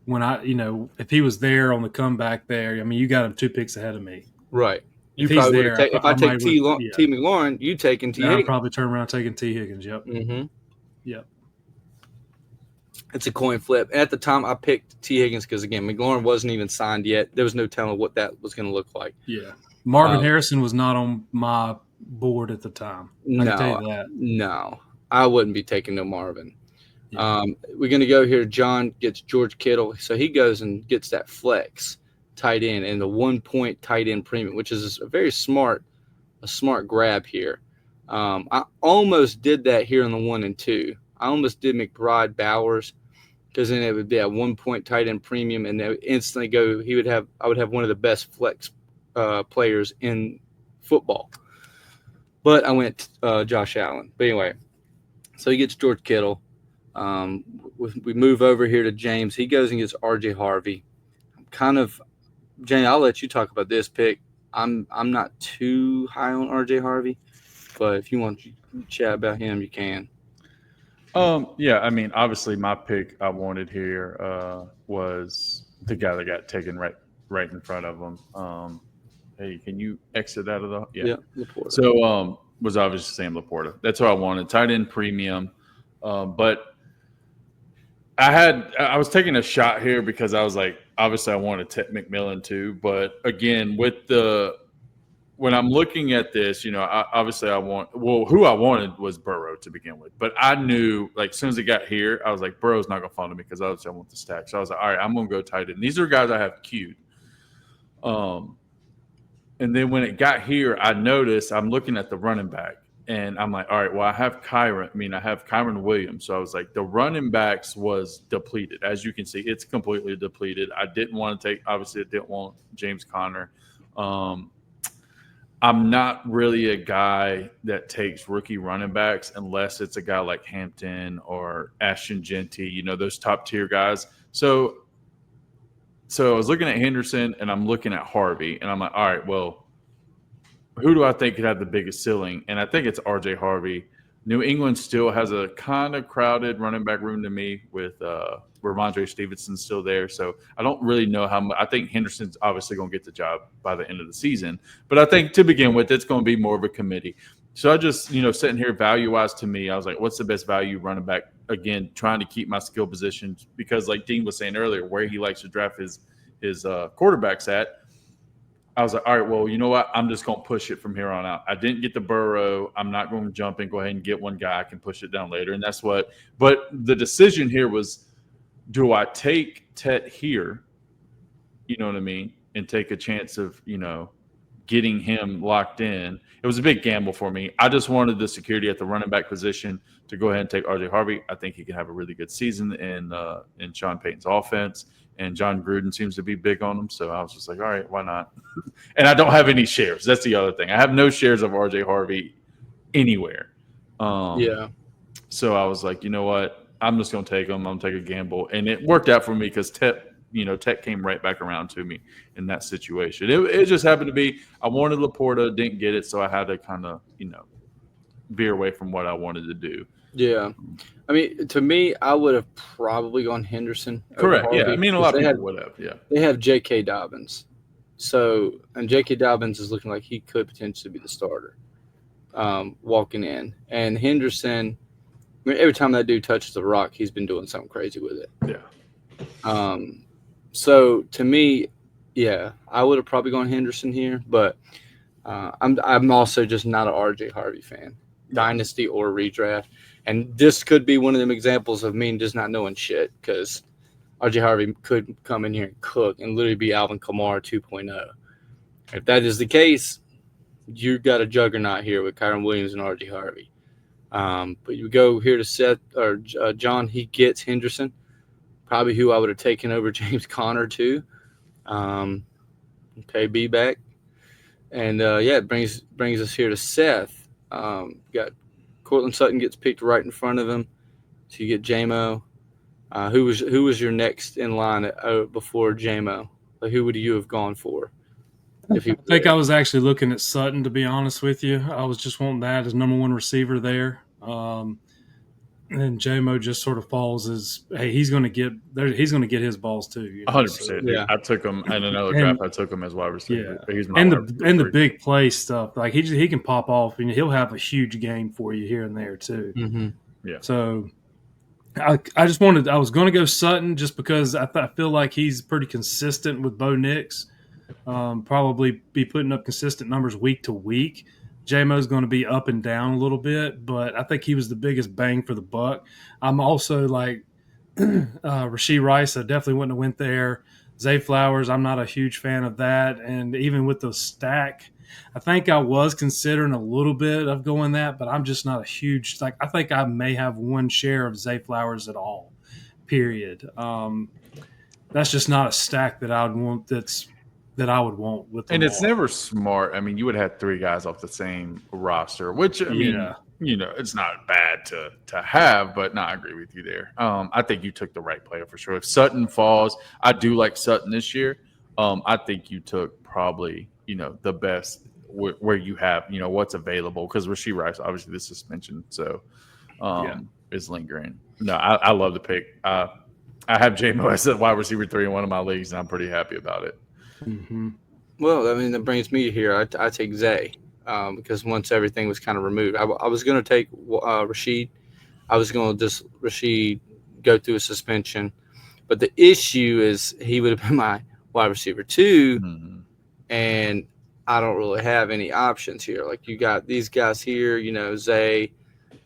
Speaker 6: if he was there on the comeback there. I mean, you got him 2 picks ahead of me.
Speaker 4: Right.
Speaker 6: If he's there,
Speaker 4: if I take T McLaurin, you taking T. Higgins.
Speaker 6: I'd probably turn around taking T Higgins. Yep.
Speaker 4: Mm-hmm.
Speaker 6: Yep.
Speaker 4: It's a coin flip. And at the time, I picked T. Higgins because, again, McLaurin wasn't even signed yet. There was no telling what that was going to look like.
Speaker 6: Yeah. Marvin Harrison was not on my board at the time. I can tell you that.
Speaker 4: No. I wouldn't be taking no Marvin.
Speaker 6: Yeah.
Speaker 4: We're going to go here. John gets George Kittle. So he goes and gets that flex tight end and the 1-point tight end premium, which is a very smart grab here. I almost did that here on the 1 and 2. I almost did McBride Bowers because then it would be a 1-point tight end premium, and they would instantly go. I would have one of the best flex players in football. But I went Josh Allen. But anyway, so he gets George Kittle. We move over here to James. He goes and gets R.J. Harvey. James, I'll let you talk about this pick. I'm not too high on R.J. Harvey, but if you want to chat about him, you can.
Speaker 5: Yeah, I mean, obviously my pick I wanted here was the guy that got taken right in front of him. Hey, can you exit out of the – yeah.
Speaker 4: Laporta.
Speaker 5: So was obviously Sam Laporta. That's what I wanted, tight end premium. But I was taking a shot here because I was like, obviously I wanted Ted McMillan too. But again, when I'm looking at this, who I wanted was Burrow to begin with. But I knew, like, as soon as it got here, I was like, Burrow's not going to fall to me because I want the stack. So I was like, all right, I'm going to go tight end. These are guys I have queued. And then when it got here, I noticed I'm looking at the running back. And I'm like, all right, well, I have Kyron Williams. So I was like, the running backs was depleted. As you can see, it's completely depleted. I didn't want James Conner. I'm not really a guy that takes rookie running backs unless it's a guy like Hampton or Ashton Genty, those top tier guys. So I was looking at Henderson and I'm looking at Harvey and I'm like, all right, well, who do I think could have the biggest ceiling? And I think it's R.J. Harvey. New England still has a kind of crowded running back room to me with Ramondre Stevenson's still there. So I don't really know how much. I think Henderson's obviously going to get the job by the end of the season. But I think to begin with, it's going to be more of a committee. So I just, sitting here value-wise to me, I was like, what's the best value running back? Again, trying to keep my skill positions because like Dean was saying earlier, where he likes to draft his quarterbacks at. I was like, all right, well, you know what? I'm just going to push it from here on out. I didn't get the Burrow. I'm not going to jump and go ahead and get one guy. I can push it down later. And that's what – but the decision here was, do I take Tet here, you know what I mean, and take a chance of, getting him locked in? It was a big gamble for me. I just wanted the security at the running back position to go ahead and take R.J. Harvey. I think he can have a really good season in Sean Payton's offense. And John Gruden seems to be big on him. So I was just like, all right, why not? And I don't have any shares. That's the other thing. I have no shares of R.J. Harvey anywhere. So I was like, you know what? I'm just going to take him. I'm going to take a gamble. And it worked out for me because Tech came right back around to me in that situation. It just happened to be I wanted Laporta, didn't get it, so I had to kind of, veer away from what I wanted to do.
Speaker 4: Yeah. I mean, to me, I would have probably gone Henderson.
Speaker 5: Correct. Yeah. I mean, a lot of people would have. Yeah.
Speaker 4: They have J.K. Dobbins. So, and J.K. Dobbins is looking like he could potentially be the starter walking in. And Henderson, I mean, every time that dude touches the rock, he's been doing something crazy with it.
Speaker 5: Yeah.
Speaker 4: So to me, yeah, I would have probably gone Henderson here, but I'm also just not an RJ Harvey fan, dynasty or redraft. And this could be one of them examples of me just not knowing shit, because RJ Harvey could come in here and cook and literally be Alvin Kamara 2.0. If that is the case, you got a juggernaut here with Kyron Williams and RJ Harvey. But you go here to Seth or John, he gets Henderson, probably who I would have taken over James Conner too. Okay, be back. And it brings us here to Seth. Got Cortland Sutton gets picked right in front of him. So you get JMO. Who was your next in line before JMO? Like, who would you have gone for?
Speaker 6: I think I was actually looking at Sutton, to be honest with you. I was just wanting that as number one receiver there. And JMO just sort of falls as, hey, he's going to get his balls too.
Speaker 5: 100%.
Speaker 6: So,
Speaker 4: yeah.
Speaker 5: I took him in another draft. I took him as wide receiver.
Speaker 6: Yeah.
Speaker 5: He's my
Speaker 6: And
Speaker 5: wide receiver.
Speaker 6: the big play stuff, like he can pop off and he'll have a huge game for you here and there too.
Speaker 4: Mm-hmm.
Speaker 5: Yeah.
Speaker 6: So I was going to go Sutton just because I feel like he's pretty consistent with Bo Nix. Probably be putting up consistent numbers week to week. JMO's going to be up and down a little bit, but I think he was the biggest bang for the buck. I'm also like Rashee Rice. I definitely wouldn't have went there. Zay Flowers, I'm not a huge fan of that. And even with the stack, I think I was considering a little bit of going that, but I'm just not a huge – like I think I may have one share of Zay Flowers at all, period. That's just not a stack that I would want that I would want with them.
Speaker 5: And it's
Speaker 6: all.
Speaker 5: never smart. I mean, you would have had 3 guys off the same roster, which, I mean, it's not bad to have, but no, I agree with you there. I think you took the right player for sure. If Sutton falls, I do like Sutton this year. I think you took probably, the best where you have, what's available, because Rashee Rice, obviously the suspension, so is lingering. No, I love the pick. I have JMO as a wide receiver 3 in one of my leagues, and I'm pretty happy about it.
Speaker 6: Mm-hmm.
Speaker 4: Well, I mean, that brings me here. I take Zay because once everything was kind of removed, I was going to take Rashid. I was going to just Rashid go through a suspension. But the issue is he would have been my wide receiver 2, and I don't really have any options here. Like, you got these guys here, Zay,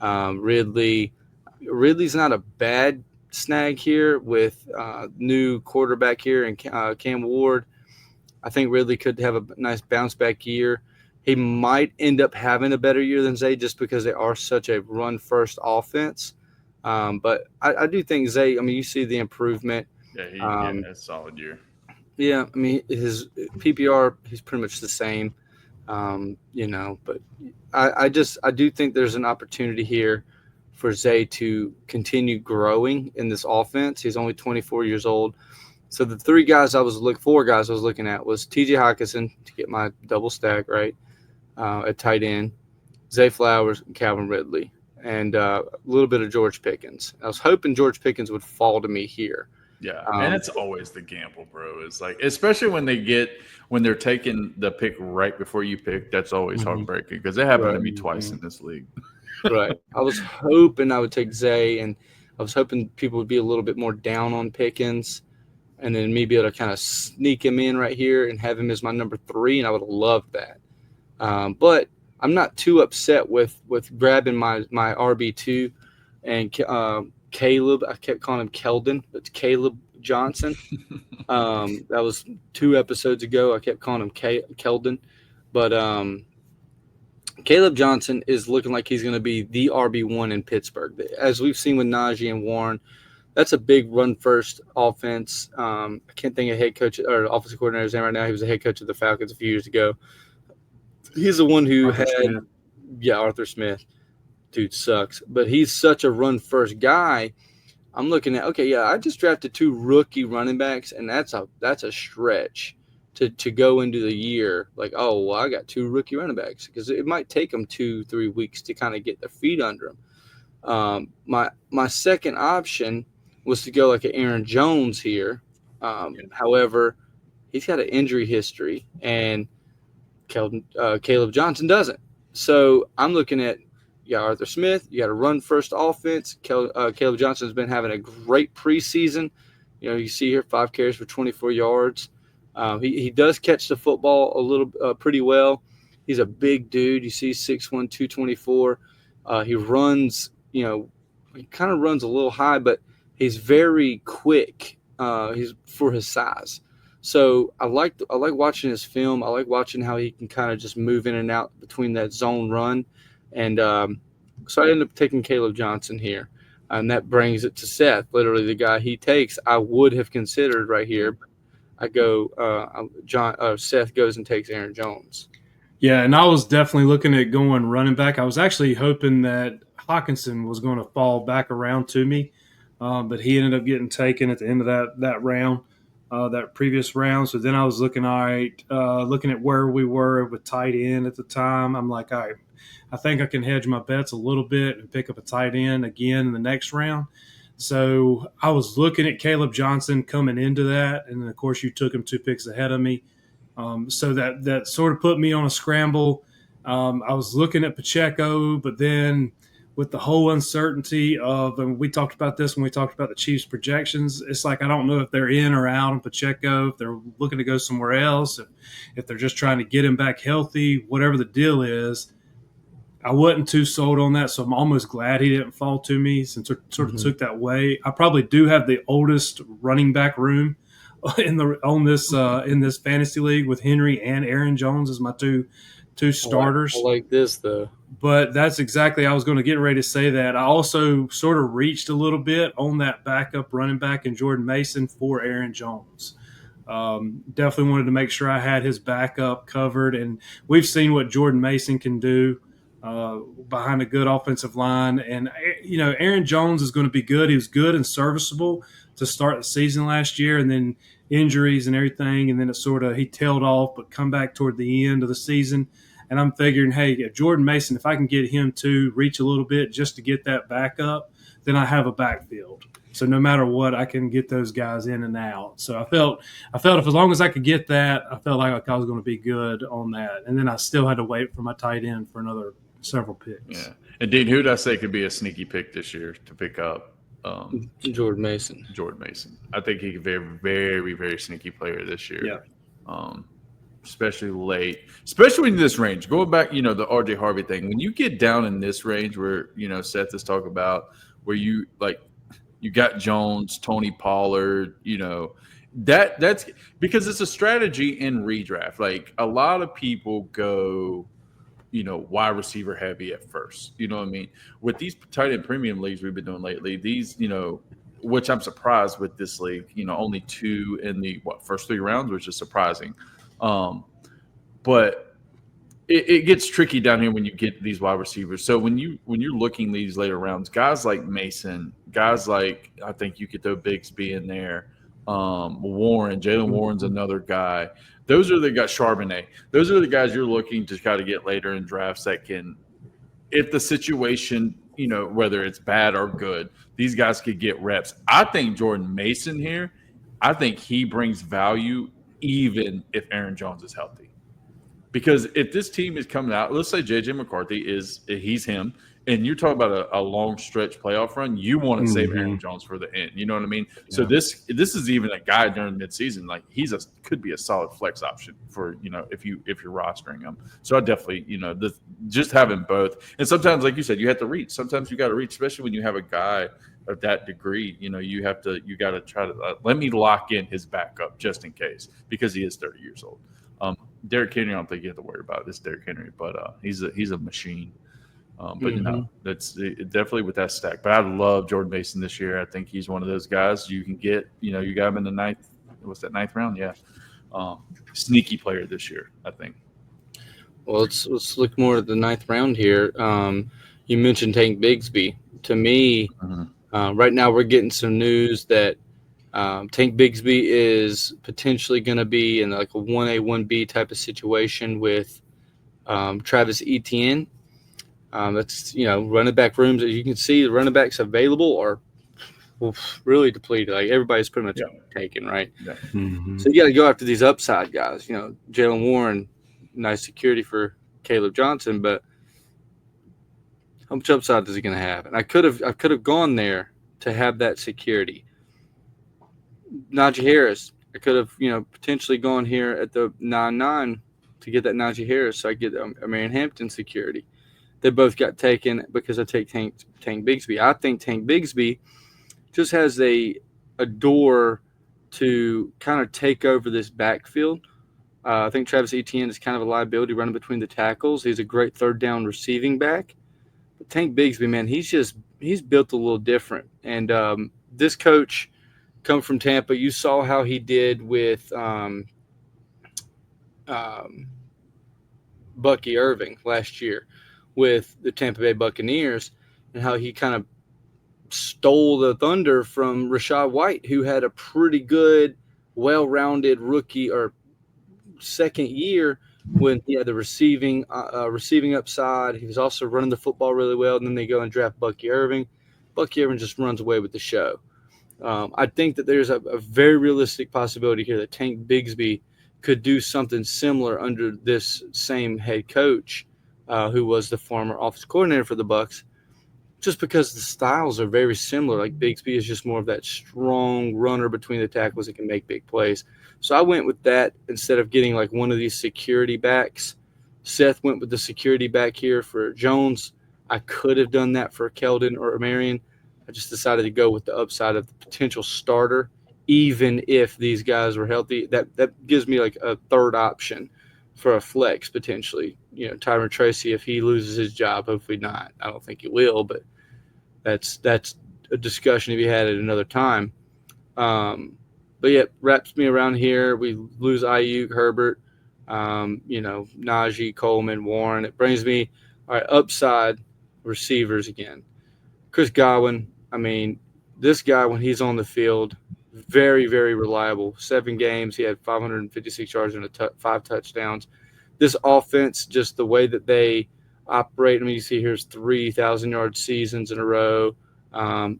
Speaker 4: Ridley. Ridley's not a bad snag here with new quarterback here and Cam Ward. I think Ridley could have a nice bounce back year. He might end up having a better year than Zay just because they are such a run first offense. But I do think Zay, I mean, you see the improvement.
Speaker 5: Yeah, he had a solid year.
Speaker 4: Yeah, I mean, his PPR, he's pretty much the same, but I do think there's an opportunity here for Zay to continue growing in this offense. He's only 24 years old. So the 4 guys I was looking at was T.J. Hockenson to get my double stack, right, at tight end, Zay Flowers, and Calvin Ridley, and a little bit of George Pickens. I was hoping George Pickens would fall to me here.
Speaker 5: Yeah, and it's always the gamble, bro. It's like, especially when they're taking the pick right before you pick, that's always heartbreaking because it happened to me twice in this league.
Speaker 4: Right. I was hoping I would take Zay, and I was hoping people would be a little bit more down on Pickens, and then me be able to kind of sneak him in right here and have him as my number 3, and I would have loved that. But I'm not too upset with grabbing my RB2 and Caleb. I kept calling him Keldon, but it's Caleb Johnson. That was 2 episodes ago. I kept calling him Keldon. But Caleb Johnson is looking like he's going to be the RB1 in Pittsburgh. As we've seen with Najee and Warren, that's a big run-first offense. I can't think of head coach or offensive coordinator's name right now. He was the head coach of the Falcons a few years ago. He's the one who Arthur Smith. Dude sucks. But he's such a run-first guy. I'm looking at, I just drafted 2 rookie running backs, and that's a stretch to go into the year. Like, I got 2 rookie running backs because it might take them 2-3 weeks to kind of get their feet under them. My second option was to go like an Aaron Jones here. However, he's got an injury history, and Caleb Johnson doesn't. So I'm looking at Arthur Smith. You got a run-first offense. Caleb Johnson has been having a great preseason. You see here 5 carries for 24 yards. He does catch the football a little pretty well. He's a big dude. You see 6'1", 224. He runs, he kind of runs a little high, but he's very quick. He's for his size. So I like watching his film. I like watching how he can kind of just move in and out between that zone run. And so I ended up taking Caleb Johnson here. And that brings it to Seth, literally the guy he takes I would have considered right here. I go Seth goes and takes Aaron Jones.
Speaker 6: Yeah, and I was definitely looking at going running back. I was actually hoping that Hockenson was going to fall back around to me, but he ended up getting taken at the end of that round, that previous round. So then I was looking at where we were with tight end at the time. I'm like, all right, I think I can hedge my bets a little bit and pick up a tight end again in the next round. So I was looking at Caleb Johnson coming into that, and then, of course, you took him 2 picks ahead of me. So that sort of put me on a scramble. I was looking at Pacheco, but then with the whole uncertainty of, and we talked about this when we talked about the Chiefs' projections, it's like I don't know if they're in or out on Pacheco, if they're looking to go somewhere else, if they're just trying to get him back healthy, whatever the deal is. I wasn't too sold on that, so I'm almost glad he didn't fall to me since it sort of took that way. I probably do have the oldest running back room in this fantasy league with Henry and Aaron Jones as my two starters.
Speaker 4: I like this though.
Speaker 6: But that's exactly, I was going to get ready to say that. I also sort of reached a little bit on that backup running back in Jordan Mason for Aaron Jones. Definitely wanted to make sure I had his backup covered, and we've seen what Jordan Mason can do behind a good offensive line. And, Aaron Jones is going to be good. He was good and serviceable to start the season last year, and then injuries and everything, and then it sort of he tailed off, but come back toward the end of the season. And I'm figuring, hey, Jordan Mason, if I can get him to reach a little bit just to get that backup, then I have a backfield. So no matter what, I can get those guys in and out. So I felt if as long as I could get that, I felt like I was going to be good on that. And then I still had to wait for my tight end for another several picks.
Speaker 5: Yeah. And Dean, who did I say could be a sneaky pick this year to pick up?
Speaker 4: Jordan Mason.
Speaker 5: I think he could be a very, very sneaky player this year. Yeah. Especially late, especially in this range. Going back, the RJ Harvey thing. When you get down in this range where, Seth is talking about where you got Jones, Tony Pollard, that's because it's a strategy in redraft. Like a lot of people go, wide receiver heavy at first. You know what I mean? With these tight end premium leagues we've been doing lately, these, which I'm surprised with this league, only 2 in the first 3 rounds, which is surprising. But it gets tricky down here when you get these wide receivers. So when you're looking these later rounds, guys like Mason, guys like I think you could throw Bigsby in there, Jalen Warren's another guy. Those are the guys, Charbonnet. Those are the guys you're looking to try to get later in drafts that can, if the situation, whether it's bad or good, these guys could get reps. I think Jordan Mason here, I think he brings value even if Aaron Jones is healthy. Because if this team is coming out, let's say J.J. McCarthy he's him, and you're talking about a long stretch playoff run, you want to save Aaron Jones for the end. You know what I mean? Yeah. So this is even a guy during midseason, like could be a solid flex option for, if you're rostering him. So I definitely, just having both. And sometimes, like you said, you have to reach. Sometimes you got to reach, especially when you have a guy of that degree. You got to try to let me lock in his backup just in case, because he is 30 years old. Derrick Henry, I don't think you have to worry about this Derrick Henry, but he's a machine. But that's definitely with that stack. But I love Jordan Mason this year. I think he's one of those guys you can get. You got him in the ninth. What's that, 9th round? Yeah, sneaky player this year, I think.
Speaker 4: Well, let's look more at the 9th round here. You mentioned Tank Bigsby. To me, right now we're getting some news that Tank Bigsby is potentially going to be in like a 1A, 1B type of situation with Travis Etienne. That's, running back rooms. As you can see, the running backs available are really depleted. Like everybody's pretty much taken, right?
Speaker 5: Yeah.
Speaker 6: Mhm.
Speaker 4: So you got to go after these upside guys. You know, Jalen Warren, nice security for Caleb Johnson, but how much upside is he going to have? And I could have gone there to have that security. Najee Harris, I could have potentially gone here at the 9-9 to get that Najee Harris, so I get a Marion Hampton security. They both got taken because I take Tank Bigsby. I think Tank Bigsby just has a door to kind of take over this backfield. I think Travis Etienne is kind of a liability running between the tackles. He's a great third down receiving back. But Tank Bigsby, man, he's built a little different. And this coach come from Tampa. You saw how he did with Bucky Irving last year with the Tampa Bay Buccaneers, and how he kind of stole the thunder from Rachaad White, who had a pretty good, well-rounded rookie or second year when he had the receiving upside. He was also running the football really well, and then they go and draft Bucky Irving. Bucky Irving just runs away with the show. I think that there's a very realistic possibility here that Tank Bigsby could do something similar under this same head coach, who was the former offensive coordinator for the Bucs, just because the styles are very similar. Like Bigsby is just more of that strong runner between the tackles that can make big plays. So I went with that instead of getting like one of these security backs. Seth went with the security back here for Jones. I could have done that for Keldon or Marion. I just decided to go with the upside of the potential starter, even if these guys were healthy. That gives me like a third option for a flex potentially. Tyron Tracy, if he loses his job, hopefully not. I don't think he will, but that's a discussion to be had at another time. But yeah, wraps me around here. We lose Ayuk, Herbert, Najee, Coleman, Warren. It brings me upside receivers again. Chris Godwin, I mean, this guy, when he's on the field, very, very reliable. 7 games, he had 556 yards and 5 touchdowns. This offense, just the way that they operate, I mean, you see here's 3,000-yard seasons in a row.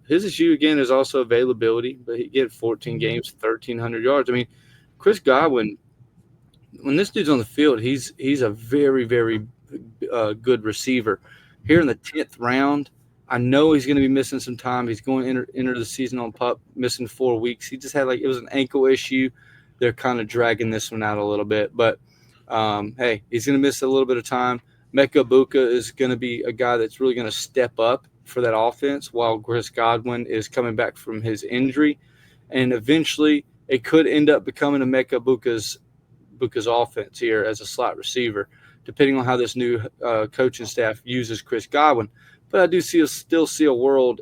Speaker 4: His issue, again, is also availability, but he get 14 games, 1,300 yards. I mean, Chris Godwin, when this dude's on the field, he's a very, very good receiver. Here in the 10th round, I know he's going to be missing some time. He's going to enter the season on PUP, missing 4 weeks. He just had it was an ankle issue. They're kind of dragging this one out a little bit. But, hey, he's going to miss a little bit of time. Mecca Buka is going to be a guy that's really going to step up for that offense while Chris Godwin is coming back from his injury. And eventually it could end up becoming a Mecca Buka's offense here as a slot receiver, depending on how this new coaching staff uses Chris Godwin. But I do still see a world,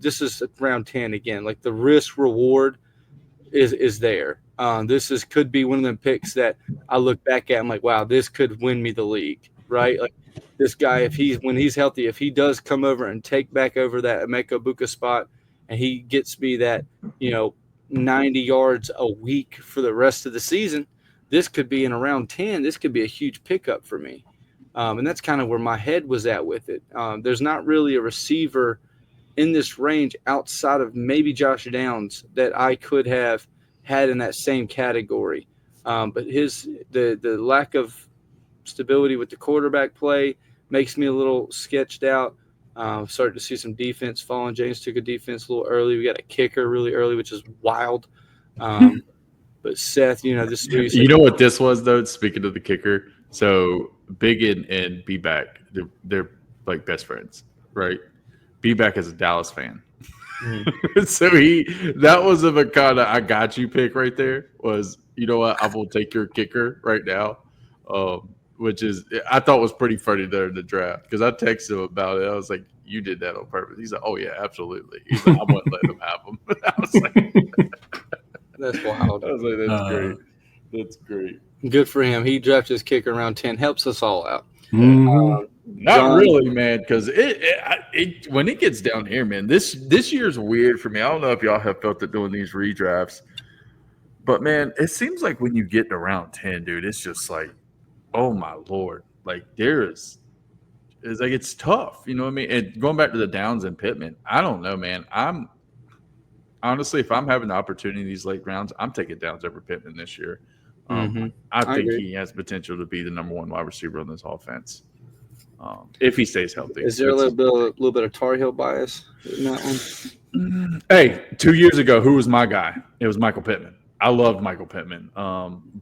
Speaker 4: this is round 10 again. Like the risk reward is there. This could be one of them picks that I look back at and I'm like, wow, this could win me the league, right? Like this guy, when he's healthy, if he does come over and take back over that Emeka Buka spot and he gets me that, 90 yards a week for the rest of the season, this could be in around 10. This could be a huge pickup for me. And that's kind of where my head was at with it. There's not really a receiver in this range outside of maybe Josh Downs that I could have had in that same category. But the lack of stability with the quarterback play makes me a little sketched out. Starting to see some defense falling. James took a defense a little early. We got a kicker really early, which is wild. But Seth, this is what
Speaker 5: you know what this was, though? Speaking of the kicker, so Big and B-Back, they're like best friends, right? B-Back is a Dallas fan. Mm-hmm. So that was a kind of I got you pick right there was, you know what, I will take your kicker right now, which is I thought was pretty funny there in the draft because I texted him about it. I was like, you did that on purpose. He's like, oh, yeah, absolutely. He's like, I wouldn't let him have them. I was like,
Speaker 4: that's wild.
Speaker 5: I was like, that's great. That's great.
Speaker 4: Good for him. He drafted his kicker around 10. Helps us all out.
Speaker 5: Mm-hmm. Not really, man, because when it gets down here, man, this year's weird for me. I don't know if y'all have felt it doing these redrafts, but, man, it seems like when you get around 10, dude, it's just like, oh, my Lord. Like, it's tough. You know what I mean? And going back to the Downs and Pittman, I don't know, man. honestly, if I'm having the opportunity in these late rounds, I'm taking Downs over Pittman this year. I think
Speaker 4: agree.
Speaker 5: he has potential to be the number one wide receiver on this offense if he stays healthy.
Speaker 4: Is there a little bit of Tar Heel bias in that one?
Speaker 5: Hey, 2 years ago, who was my guy? It was Michael Pittman. I loved Michael Pittman,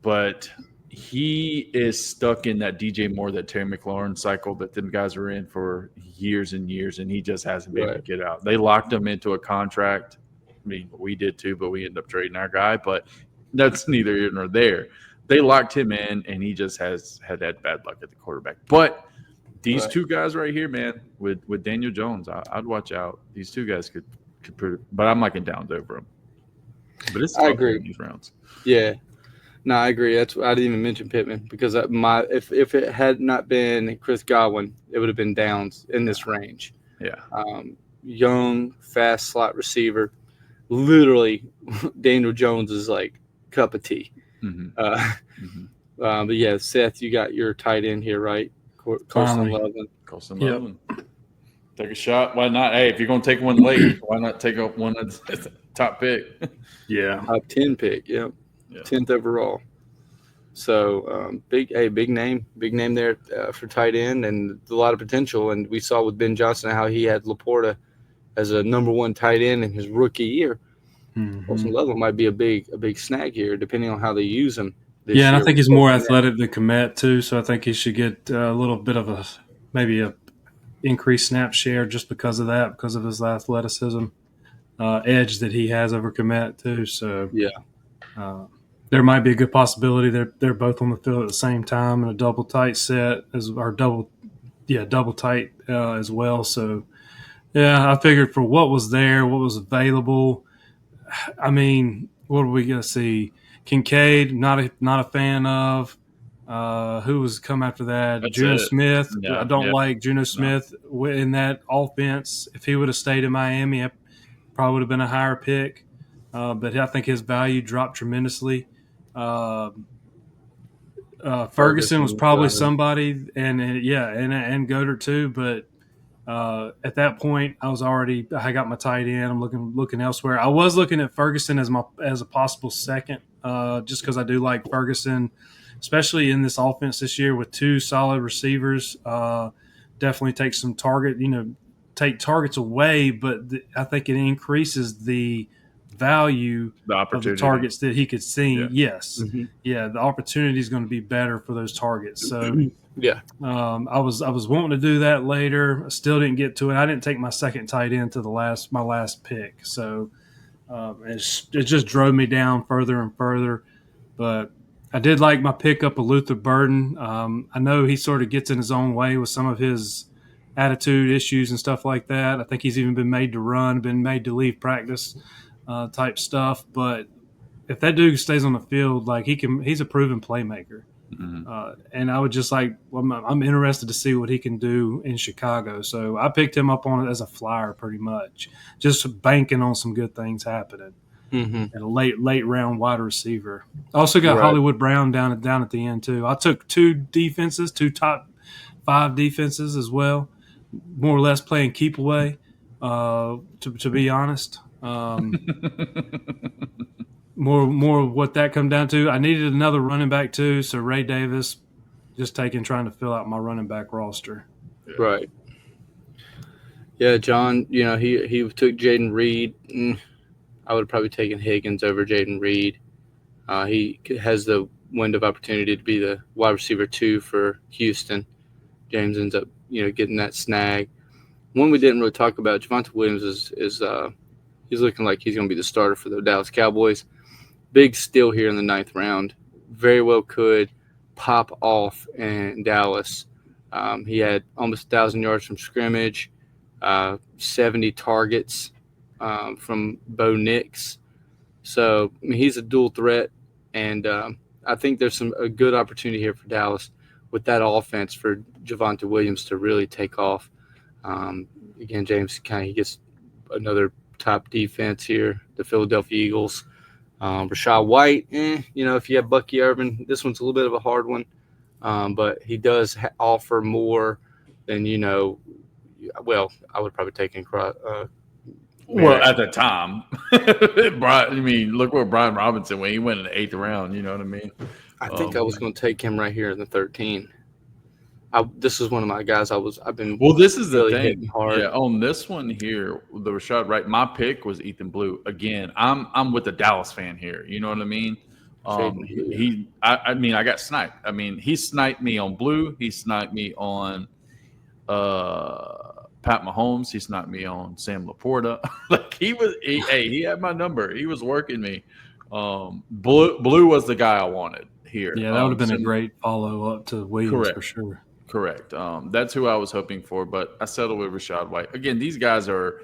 Speaker 5: but he is stuck in that DJ Moore, that Terry McLaurin cycle that them guys were in for years and years, and he just hasn't been able to get out. They locked him into a contract. I mean, we did too, but we ended up trading our guy. But that's neither here nor there. They locked him in, and he just has had that bad luck at the quarterback. But these two guys right here, man, with Daniel Jones, I'd watch out. These two guys could but I'm liking Downs over him. But it's tough in these rounds.
Speaker 4: Yeah. No, I agree. I didn't even mention Pittman because if it had not been Chris Godwin, it would have been Downs in this range.
Speaker 5: Yeah.
Speaker 4: Young, fast slot receiver. Literally, Daniel Jones is like cup of tea. But yeah, Seth, you got your tight end here, right? Colson
Speaker 5: Loveland. Take a shot. Why not? Hey, if you're going to take one late, why not take up one at the top pick?
Speaker 6: Yeah.
Speaker 4: Top 10 pick, yeah. 10th overall. So big name there for tight end, and a lot of potential. And we saw with Ben Johnson how he had Laporta as a number one tight end in his rookie year. Colson Loveland might be a big snag here, depending on how they use him.
Speaker 6: Yeah, and I think he's more athletic than Kmet too, so I think he should get a little bit of maybe a increased snap share just because of that, because of his athleticism edge that he has over Kmet too. So there might be a good possibility they're both on the field at the same time in a double tight set double tight as well. So yeah, I figured for what was there, what was available. I mean, what are we gonna see? Kincaid, not a fan of. Who was come after that? Juno Smith. I don't like Juno Smith in that offense. If he would have stayed in Miami, it probably would have been a higher pick. But I think his value dropped tremendously. Ferguson was probably somebody, and Goddard too. But at that point, I got my tight end. I'm looking elsewhere. I was looking at Ferguson as a possible second, just because I do like Ferguson, especially in this offense this year with two solid receivers. Definitely take targets away, but I think it increases the value of the targets that he could see. Yeah. Yes. The opportunity is going to be better for those targets. So I was wanting to do that later. I still didn't get to it. I didn't take my second tight end to my last pick. So it just drove me down further and further. But I did like my pickup of Luther Burden. I know he sort of gets in his own way with some of his attitude issues and stuff like that. I think he's even been made to run, been made to leave practice type stuff. But if that dude stays on the field, like he's a proven playmaker. And I would just I'm interested to see what he can do in Chicago. So I picked him up on it as a flyer pretty much, just banking on some good things happening. And a late round wide receiver. I also got Hollywood Brown down at the end too. I took two top 5 defenses as well, more or less playing keep away. To be honest, more what that come down to. I needed another running back too, so Ray Davis just trying to fill out my running back roster.
Speaker 4: Right. Yeah, John. He took Jaden Reed. I would have probably taken Higgins over Jaden Reed. He has the window of opportunity to be the wide receiver 2 for Houston. James ends up, getting that snag. One we didn't really talk about, Javonte Williams is he's looking like he's going to be the starter for the Dallas Cowboys. Big steal here in the 9th round. Very well could pop off in Dallas. He had almost 1,000 yards from scrimmage, 70 targets from Bo Nix. So he's a dual threat, and I think there's a good opportunity here for Dallas with that offense for Javonte Williams to really take off. Again, James he gets another top defense here, the Philadelphia Eagles. Rachaad White, if you have Bucky Irvin, this one's a little bit of a hard one, but he does offer more than, I would probably take
Speaker 5: Well, at the time, look where Brian Robinson went. He went in the 8th round. You know what I mean?
Speaker 4: I think I was going to take him right here in the 13. This is one of my guys. I've been.
Speaker 5: Well, this is
Speaker 4: really
Speaker 5: the
Speaker 4: hitting
Speaker 5: thing.
Speaker 4: hard.
Speaker 5: Yeah, on this one here, the Rashad Wright. My pick was Ethan Blue. Again, I'm with the Dallas fan here. You know what I mean? I got sniped. I mean, he sniped me on Blue. He sniped me on Pat Mahomes. He sniped me on Sam Laporta. Like he had my number. He was working me. Blue was the guy I wanted here.
Speaker 6: Yeah, that would have been a great follow-up to Williams for sure.
Speaker 5: Correct. That's who I was hoping for, but I settled with Rashad White. Again, these guys are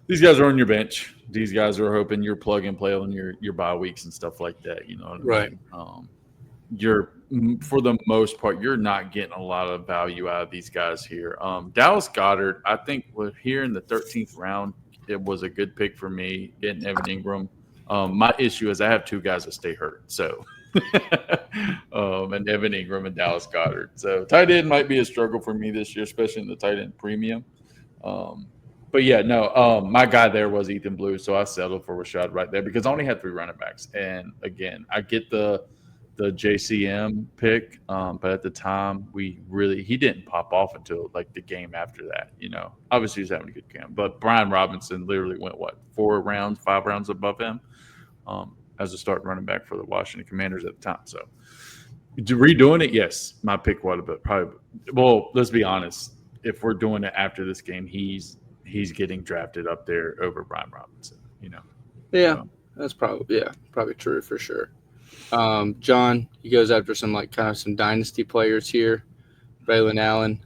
Speaker 5: on your bench. These guys are hoping you're plug and play on your bye weeks and stuff like that. You know what I mean? You're for the most part, you're not getting a lot of value out of these guys here. Dallas Goedert, I think, was here in the 13th round. It was a good pick for me getting Evan Ingram. My issue is I have 2 guys that stay hurt, so. And Evan Ingram and Dallas Goedert. So tight end might be a struggle for me this year, especially in the tight end premium. But yeah, no, my guy there was Ethan Blue, so I settled for Rashad right there because I only had 3 running backs. And again, I get the JCM pick, but at the time he didn't pop off until like the game after that. You know, obviously he's having a good camp, but Brian Robinson literally went 5 rounds above him. As a starting running back for the Washington Commanders at the time. So redoing it, yes, my pick would have been probably. Well, let's be honest. If we're doing it after this game, he's getting drafted up there over Brian Robinson. You know.
Speaker 4: Yeah, so. That's probably true for sure. John, he goes after some some dynasty players here. Braylon Allen,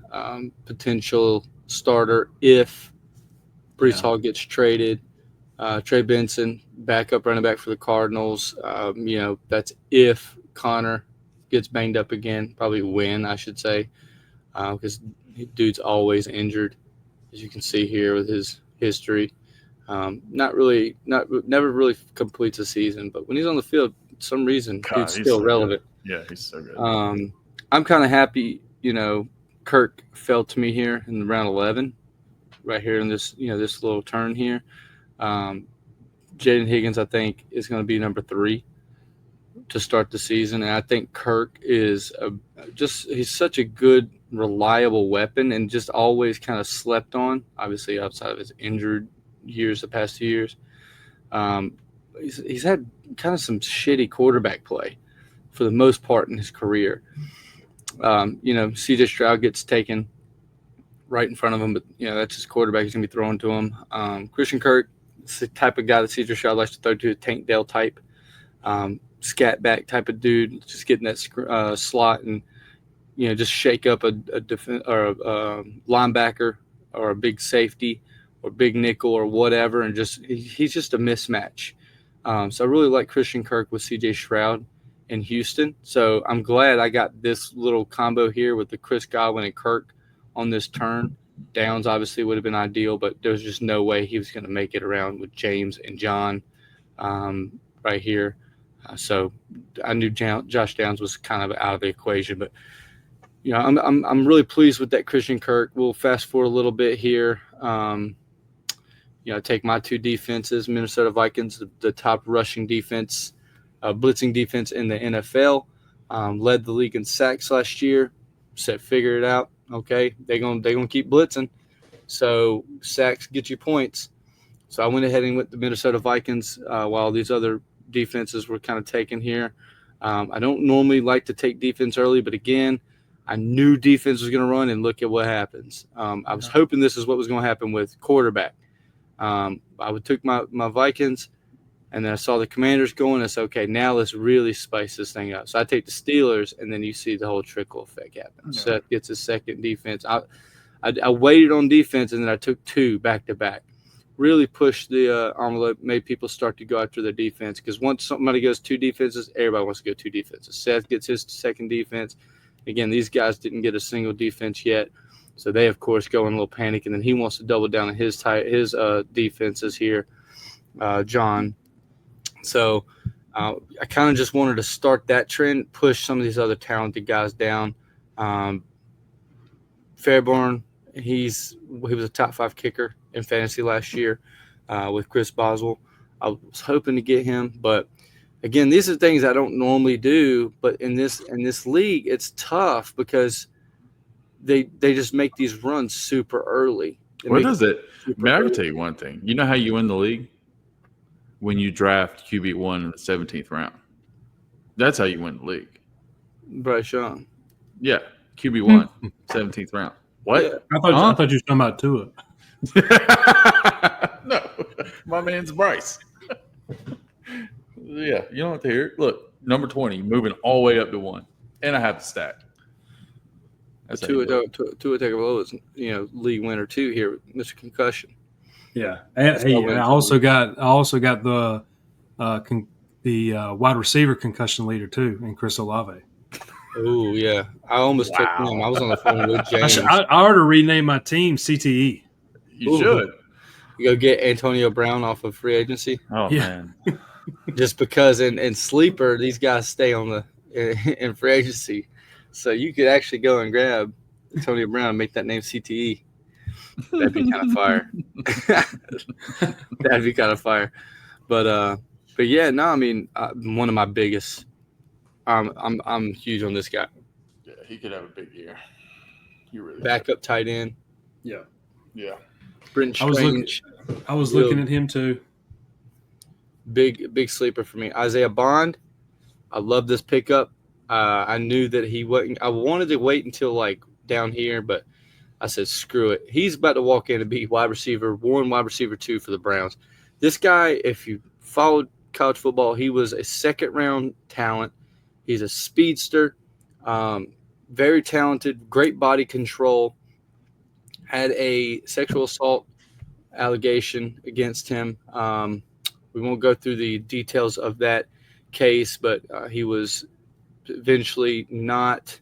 Speaker 4: potential starter if Breece Hall gets traded. Trey Benson, backup running back for the Cardinals. That's if Connor gets banged up again. Probably when, I should say, because dude's always injured, as you can see here with his history. Never really completes a season, but when he's on the field, for some reason, dude's still so relevant.
Speaker 5: Good. Yeah, he's so good.
Speaker 4: I'm kind of happy, Kirk fell to me here in round 11, right here in this, this little turn here. Jaden Higgins, I think, is going to be number 3 to start the season. And I think Kirk is he's such a good, reliable weapon and just always kind of slept on, obviously outside of his injured years, the past 2 years. He's had kind of some shitty quarterback play for the most part in his career. CJ Stroud gets taken right in front of him, but, that's his quarterback. He's going to be throwing to him. Christian Kirk, it's the type of guy that CJ Stroud likes to throw to, a Tank Dell type, scat back type of dude, just getting that slot and, just shake up a linebacker or a big safety or big nickel or whatever, and he's just a mismatch. So I really like Christian Kirk with CJ Stroud in Houston. So I'm glad I got this little combo here with the Chris Godwin and Kirk on this turn. Downs obviously would have been ideal, but there was just no way he was going to make it around with James and John right here. So I knew Josh Downs was kind of out of the equation, but I'm really pleased with that Christian Kirk. We'll fast forward a little bit here. Take my 2 defenses, Minnesota Vikings, the top rushing defense, blitzing defense in the NFL, led the league in sacks last year. Figure it out. Okay, they're gonna keep blitzing, so sacks get you points. So I went ahead and went the Minnesota Vikings while these other defenses were kind of taken here. I don't normally like to take defense early, but again, I knew defense was going to run, and look at what happens. I was hoping this is what was going to happen with quarterback. I took my Vikings, and then I saw the Commanders going. I said, okay, now let's really spice this thing up. So I take the Steelers, and then you see the whole trickle effect happen. Yeah. Seth gets his second defense. I waited on defense, and then I took 2 back-to-back. Really pushed the envelope, made people start to go after their defense, because once somebody goes 2 defenses, everybody wants to go 2 defenses. Seth gets his second defense. Again, these guys didn't get a single defense yet, so they, of course, go in a little panic, and then he wants to double down on his defenses here, John. So I kind of just wanted to start that trend, push some of these other talented guys down. Fairborn, he was a top 5 kicker in fantasy last year. with Chris Boswell. I was hoping to get him, but again, these are things I don't normally do. But in this league, it's tough because they just make these runs super early.
Speaker 5: What does it? Man, I can tell you one thing. You know how you win the league? When you draft QB1 in the 17th round. That's how you win the league.
Speaker 4: Bryce Young.
Speaker 5: Yeah, QB1, 17th round. What?
Speaker 4: Yeah.
Speaker 6: I thought you were talking about Tua.
Speaker 5: No, my man's Bryce. Yeah, you don't have to hear it. Look, number 20, moving all the way up to 1. And I have the stack.
Speaker 4: Tua Tagovailoa is, league winner too here, Mr. Concussion.
Speaker 6: Yeah, and I also got the wide receiver concussion leader too, in Chris Olave.
Speaker 4: Oh yeah, I almost took him. I was on the phone with James.
Speaker 6: I ought to rename my team CTE.
Speaker 5: You should.
Speaker 4: You go get Antonio Brown off of free agency.
Speaker 5: Oh man,
Speaker 4: just because in sleeper these guys stay on in free agency, so you could actually go and grab Antonio Brown and make that name CTE. That'd be kind of fire. That'd be kind of fire. But yeah, no, I mean, one of my biggest. I'm huge on this guy.
Speaker 5: Yeah, he could have a big year. He really
Speaker 4: backup tight end.
Speaker 5: Yeah.
Speaker 4: Britton Strange.
Speaker 6: I was looking at him too.
Speaker 4: Big sleeper for me. Isaiah Bond. I love this pickup. I knew that he wasn't. I wanted to wait until like down here, but I said screw it. He's about to walk in and be wide receiver 1, wide receiver 2 for the Browns. This guy, if you followed college football, he was a second-round talent. He's a speedster, very talented, great body control. Had a sexual assault allegation against him. We won't go through the details of that case, but he was eventually not,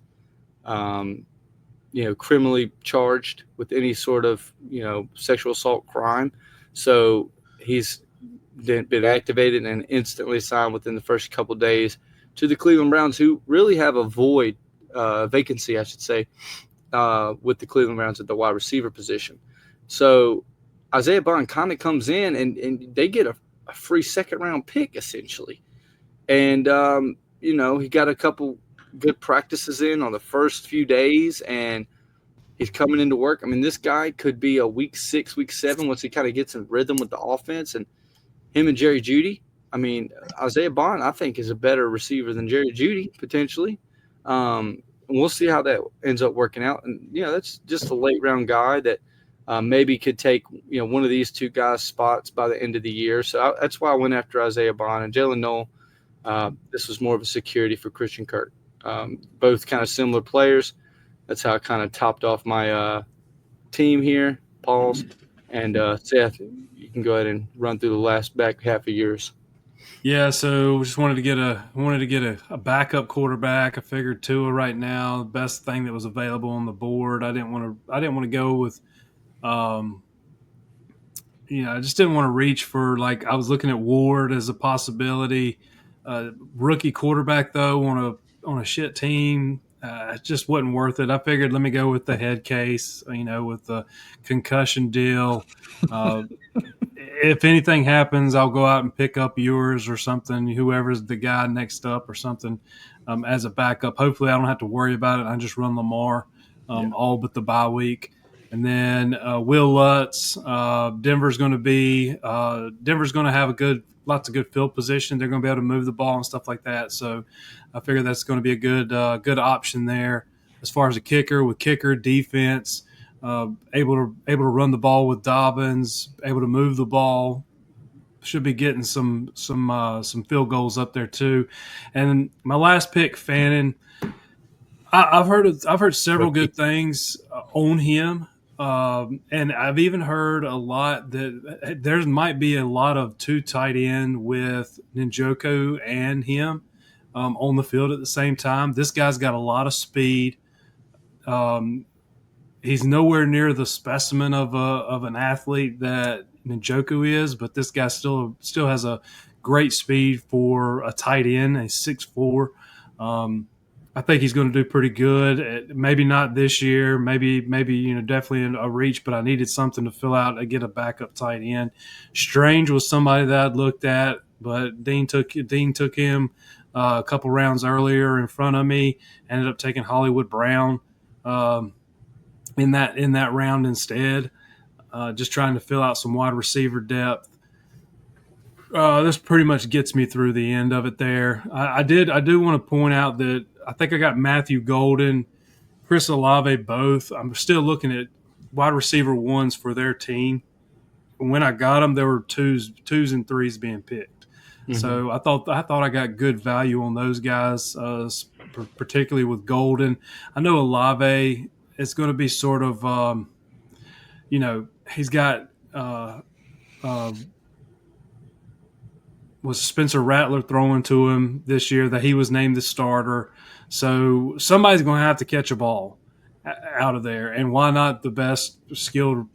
Speaker 4: criminally charged with any sort of, sexual assault crime. So he's been activated and instantly signed within the first couple of days to the Cleveland Browns, who really have a vacancy, I should say, with the Cleveland Browns at the wide receiver position. So Isaiah Bond kind of comes in and they get a free second-round pick, essentially. And, he got a couple good practices in on the first few days, and he's coming into work. I mean, this guy could be a week 6, week 7 once he kind of gets in rhythm with the offense. And him and Jerry Jeudy, I mean, Isaiah Bond, I think, is a better receiver than Jerry Jeudy, potentially. And we'll see how that ends up working out. And, that's just a late-round guy that maybe could take, one of these two guys' spots by the end of the year. So that's why I went after Isaiah Bond. And Jalen Noel, this was more of a security for Christian Kirk. Both kind of similar players. That's how I kind of topped off my team here, Paul's. And Seth, you can go ahead and run through the last back half of yours.
Speaker 6: Yeah, so just wanted to get a backup quarterback. I figured Tua right now, the best thing that was available on the board. I didn't want to go with, I just didn't want to reach for, like, I was looking at Ward as a possibility. Rookie quarterback though on a shit team, it just wasn't worth it. I figured let me go with the head case, with the concussion deal. If anything happens, I'll go out and pick up yours or something, whoever's the guy next up or something, as a backup. Hopefully I don't have to worry about it. I just run Lamar all but the bye week. And then Will Lutz, Denver's going to have lots of good field position. They're going to be able to move the ball and stuff like that. So I figure that's going to be a good option there. As far as a kicker, defense, able to run the ball with Dobbins, able to move the ball, should be getting some field goals up there too. And my last pick, Fannin, I've heard several good things on him. And I've even heard a lot that there might be a lot of two tight end with Njoku and him on the field at the same time. This guy's got a lot of speed. He's nowhere near the specimen of an athlete that Njoku is, but this guy still has a great speed for a tight end, a 6'4". I think he's going to do pretty good. Maybe not this year. Maybe definitely in a reach. But I needed something to fill out and get a backup tight end. Strange was somebody that I'd looked at, but Dean took him a couple rounds earlier in front of me. Ended up taking Hollywood Brown in that round instead. Just trying to fill out some wide receiver depth. This pretty much gets me through the end of it there. I do want to point out that I think I got Matthew Golden, Chris Olave both. I'm still looking at wide receiver ones for their team. When I got them, there were twos and threes being picked. Mm-hmm. So I thought I got good value on those guys, particularly with Golden. I know Olave is going to be sort of, he's got was Spencer Rattler throwing to him this year that he was named the starter. So somebody's going to have to catch a ball out of there. And why not the best skilled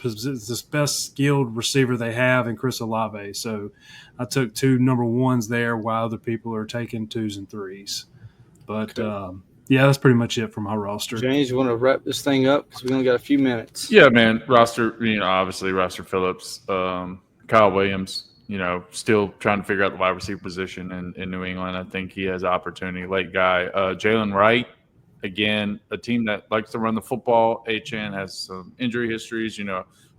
Speaker 6: receiver they have in Chris Olave? So I took 2 number ones there while other people are taking 2s and 3s. But, yeah, that's pretty much it for my roster.
Speaker 4: James, you want to wrap this thing up because we only got a few minutes?
Speaker 5: Yeah, man. Roster, obviously Roster Phillips, Kyle Williams, still trying to figure out the wide receiver position in New England. I think he has opportunity. Late guy. Jalen Wright, again, a team that likes to run the football. HN has some injury histories.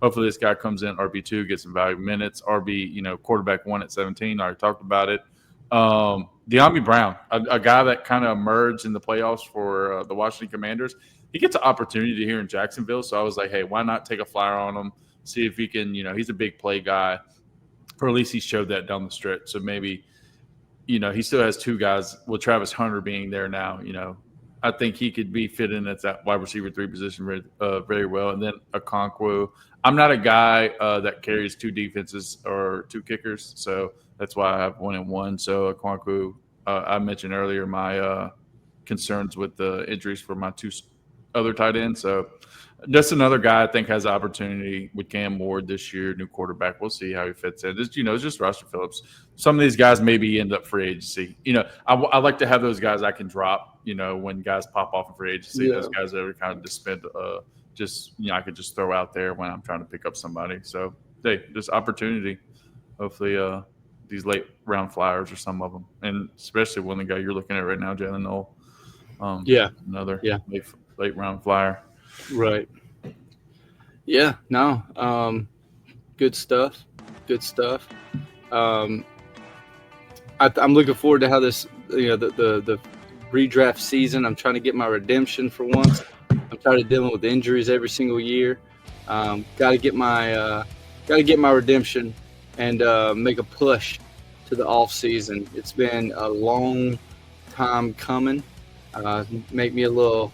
Speaker 5: Hopefully this guy comes in RB2, gets some valuable minutes. RB, quarterback 1 at 17. I already talked about it. De'Ami Brown, a guy that kind of emerged in the playoffs for the Washington Commanders. He gets an opportunity here in Jacksonville. So I was like, hey, why not take a flyer on him, see if he can, he's a big play guy. Or at least he showed that down the stretch. So maybe, he still has 2 guys with Travis Hunter being there now. I think he could be fit in at that wide receiver 3 position very well. And then Okonkwo. I'm not a guy that carries 2 defenses or 2 kickers. So that's why I have 1 and 1. So Okonkwo, I mentioned earlier my concerns with the injuries for my 2 other tight ends. So just another guy I think has opportunity with Cam Ward this year, new quarterback. We'll see how he fits in. It's just Roster Phillips. Some of these guys maybe end up free agency. I like to have those guys I can drop, when guys pop off in free agency. Yeah. Those guys that are kind of just spend, I could just throw out there when I'm trying to pick up somebody. So, hey, just opportunity. Hopefully these late round flyers or some of them. And especially one of the guy you're looking at right now, Jalen Noel. Another late round flyer.
Speaker 4: Right. Yeah. No. Good stuff. I'm looking forward to how this, the redraft season. I'm trying to get my redemption for once. I'm tired of dealing with injuries every single year. Got to get my redemption and make a push to the off season. It's been a long time coming. Make me a little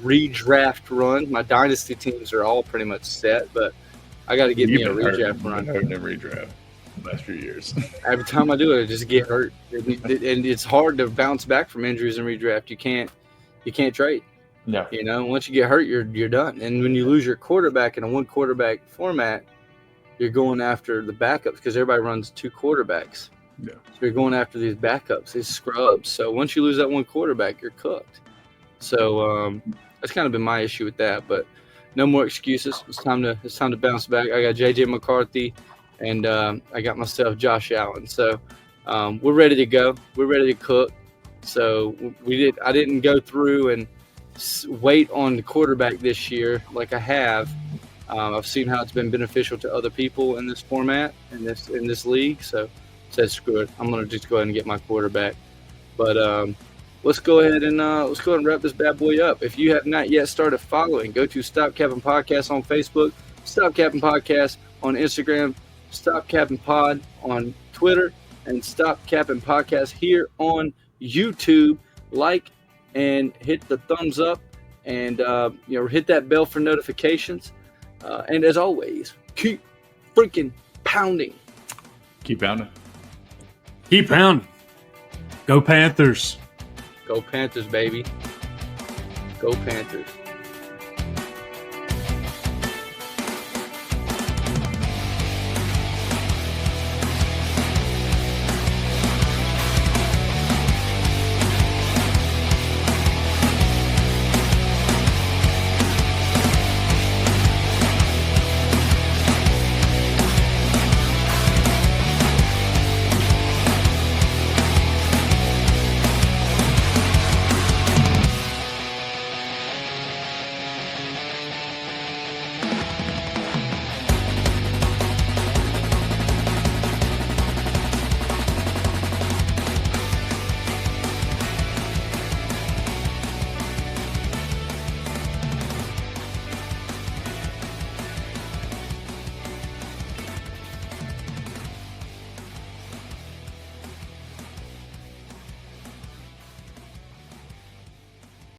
Speaker 4: redraft run. My dynasty teams are all pretty much set, but I got to get me a redraft run.
Speaker 5: I've been redraft the last few years.
Speaker 4: Every time I do it, I just get hurt, and it's hard to bounce back from injuries in redraft. You can't trade.
Speaker 5: No.
Speaker 4: Once you get hurt, you're done. And when you lose your quarterback in a 1 quarterback format, you're going after the backups because everybody runs 2 quarterbacks.
Speaker 5: Yeah.
Speaker 4: So you're going after these backups, these scrubs. So once you lose that 1 quarterback, you're cooked. So that's kind of been my issue with that. But no more excuses. It's time to bounce back. I got JJ McCarthy, and I got myself Josh Allen. So we're ready to go. We're ready to cook. So I didn't go through and wait on the quarterback this year like I have. I've seen how it's been beneficial to other people in this format, in this league. So I said, screw it. I'm going to just go ahead and get my quarterback. But let's go ahead and wrap this bad boy up. If you have not yet started following, go to Stop Cappin Podcast on Facebook, Stop Cappin Podcast on Instagram, Stop Cappin Pod on Twitter, and Stop Cappin Podcast here on YouTube. Like and hit the thumbs up, and hit that bell for notifications. And as always, keep freaking pounding.
Speaker 5: Keep pounding.
Speaker 6: Keep pounding. Go Panthers.
Speaker 4: Go Panthers, baby. Go Panthers.